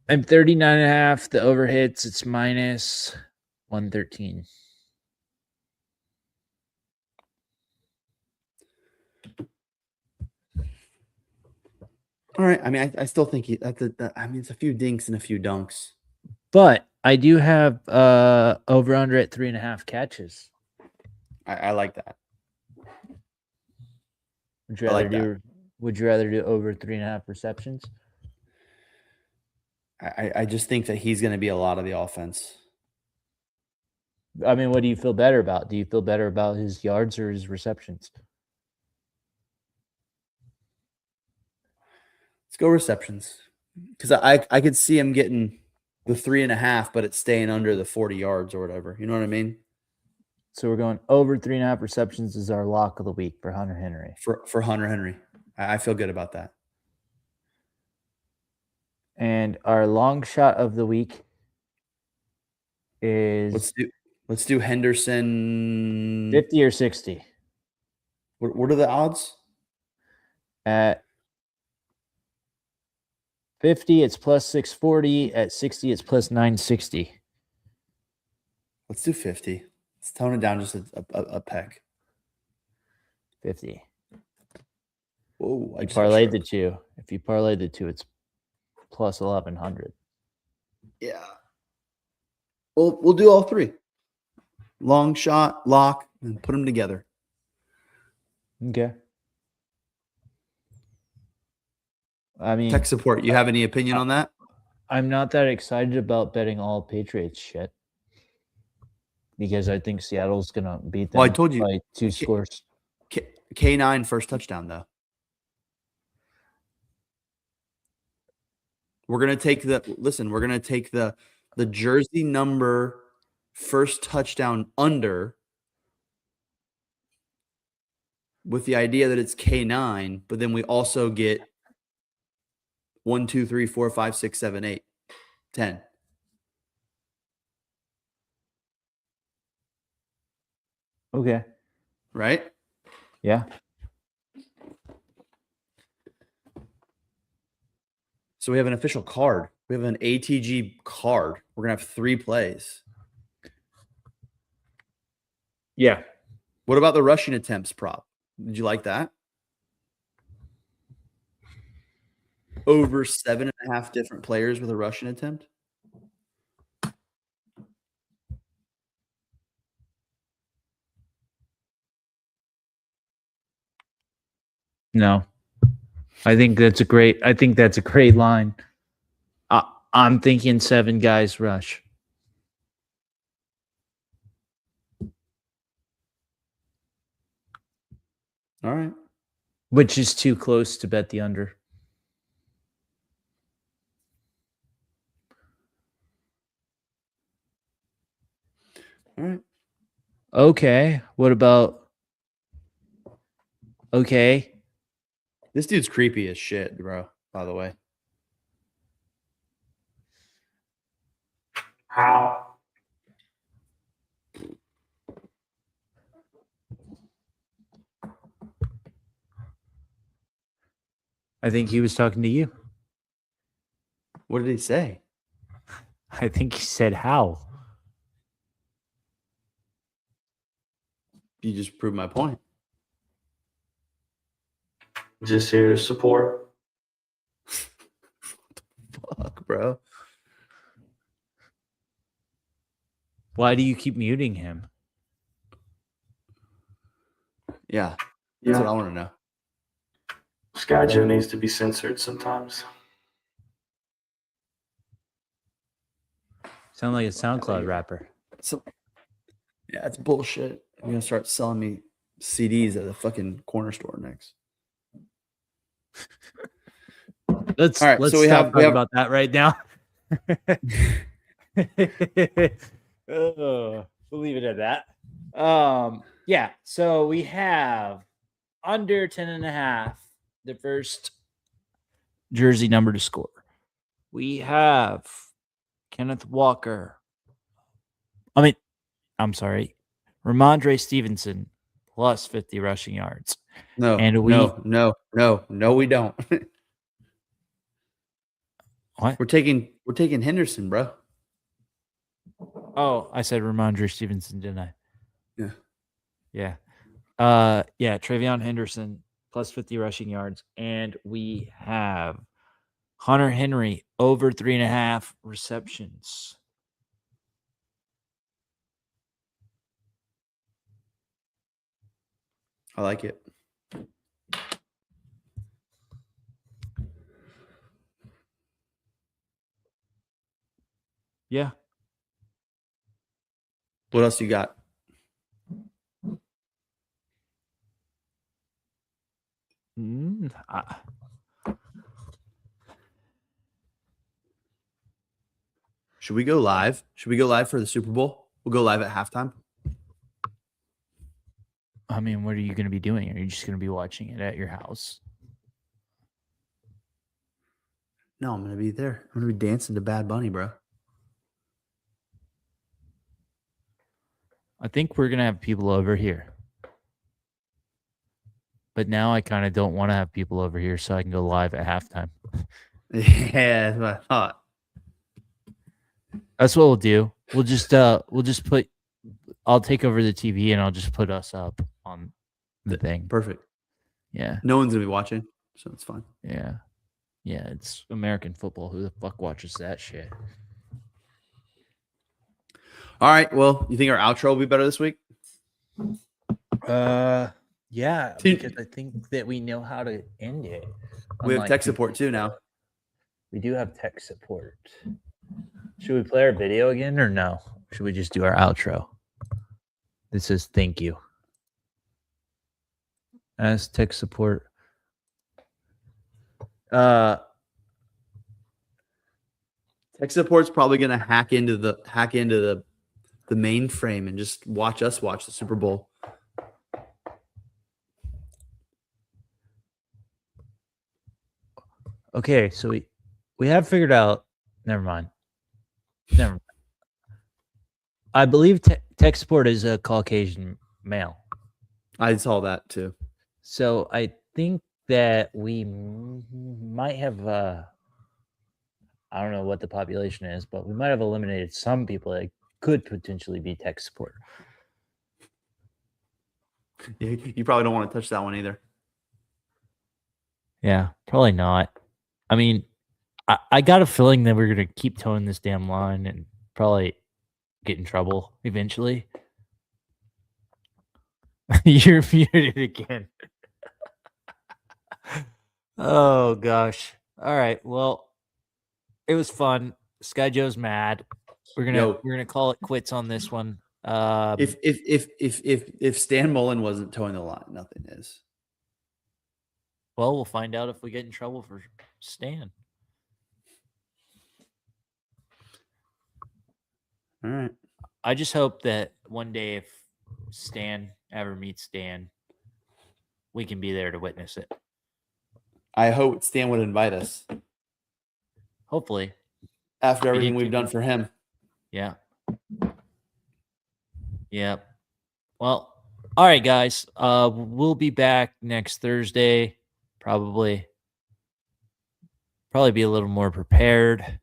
I'm 39.5. The over hits, it's minus 113. All right. I mean, I still think I mean, it's a few dinks and a few dunks. But I do have over under at 3.5 catches. I like that. Would you I rather like do? Would you rather do over 3.5 receptions? I just think that he's going to be a lot of the offense. I mean, what do you feel better about? Do you feel better about his yards or his receptions? Let's go receptions, because I could see him getting the 3.5, but it's staying under the 40 yards or whatever. You know what I mean? So we're going over 3.5 receptions is our lock of the week for Hunter Henry. For Hunter Henry, I feel good about that. And our long shot of the week is let's do Henderson 50 or 60. What are the odds? At 50, it's plus 640. At 60, it's plus 960. Let's do 50. Let's tone it down just a peck. 50. Whoa! You parlayed the two. If you parlayed the two, it's plus 1,100. Yeah. We'll do all three. Long shot, lock, and put them together. Okay. I mean, Tech support. You have any opinion on that? I'm not that excited about betting all Patriots shit because I think Seattle's gonna beat them. Well, I told you by 2 scores. K9 first touchdown though. We're gonna take the jersey number first touchdown under with the idea that it's K9, but then we also get 1, 2, 3, 4, 5, 6, 7, 8, 10. Okay. Right? Yeah. So we have an official card. We have an ATG card. We're going to have 3 plays. Yeah. What about the rushing attempts prop? Did you like that? Over 7.5 different players with a rushing attempt? No. I think that's a great line. I'm thinking 7 guys rush. All right. Which is too close to bet the under. All right. Okay. What about okay? This dude's creepy as shit, bro, by the way. I think he was talking to you. What did he say? I think he said how. You just proved my point. Just here to support. Fuck, bro. Why do you keep muting him? Yeah, that's what I want to know. Sky Joe needs to be censored sometimes. Sound like a SoundCloud rapper. So, yeah, it's bullshit. You're gonna start selling me CDs at the fucking corner store next. Let's All right, let's so we stop have- talking about that right now. Oh, we'll leave it at that. Yeah, so we have under 10.5, the first jersey number to score. We have Kenneth Walker. I'm sorry, Ramondre Stevenson plus 50 rushing yards. No, And we- no, we don't. What? We're taking Henderson, bro. Oh, I said Ramondre Stevenson, didn't I? Yeah. Yeah. Yeah, Travion Henderson plus 50 rushing yards. And we have Hunter Henry over 3.5 receptions. I like it. Yeah. What else you got? Should we go live? Should we go live for the Super Bowl? We'll go live at halftime. I mean, what are you going to be doing? Are you just going to be watching it at your house? No, I'm gonna be there. I'm gonna be dancing to Bad Bunny, bro. I think we're going to have people over here. But now I kind of don't want to have people over here so I can go live at halftime. Yeah, that's what I thought. That's what we'll do. We'll just put, I'll take over the TV and I'll just put us up on the thing. Perfect. Yeah. No one's gonna be watching, so it's fine. Yeah. Yeah. It's American football. Who the fuck watches that shit? All right. Well, you think our outro will be better this week? Yeah, Dude. because I think that we know how to end it. We have Unlike tech people- support too now. We do have tech support. Should we play our video again or no? Should we just do our outro? This says thank you. As tech support. Tech support's probably gonna hack into the mainframe and just watch us watch the Super Bowl. Okay, so we have figured out. Never mind. I believe tech support is a Caucasian male. I saw that too. So I think that we might have, I don't know what the population is, but we might have eliminated some people that could potentially be tech support. You probably don't want to touch that one either. Yeah, probably not. I mean, I got a feeling that we're going to keep towing this damn line and probably get in trouble eventually. You're muted again. Oh gosh. All right. Well, it was fun. Sky Joe's mad. We're gonna call it quits on this one. If Stan Mullen wasn't towing the line, nothing is. Well, we'll find out if we get in trouble for Stan. All right. I just hope that one day, if Stan ever meets Stan, we can be there to witness it. I hope Stan would invite us Hopefully. after We everything need we've to- done for him. Yeah. Yep. Well, all right, guys. We'll be back next Thursday. Probably be a little more prepared.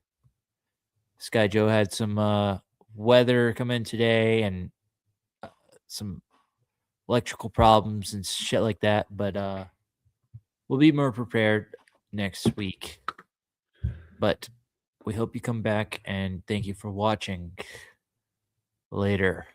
Sky Joe had some weather come in today and some electrical problems and shit like that, but we'll be more prepared next week. But we hope you come back, and thank you for watching. Later.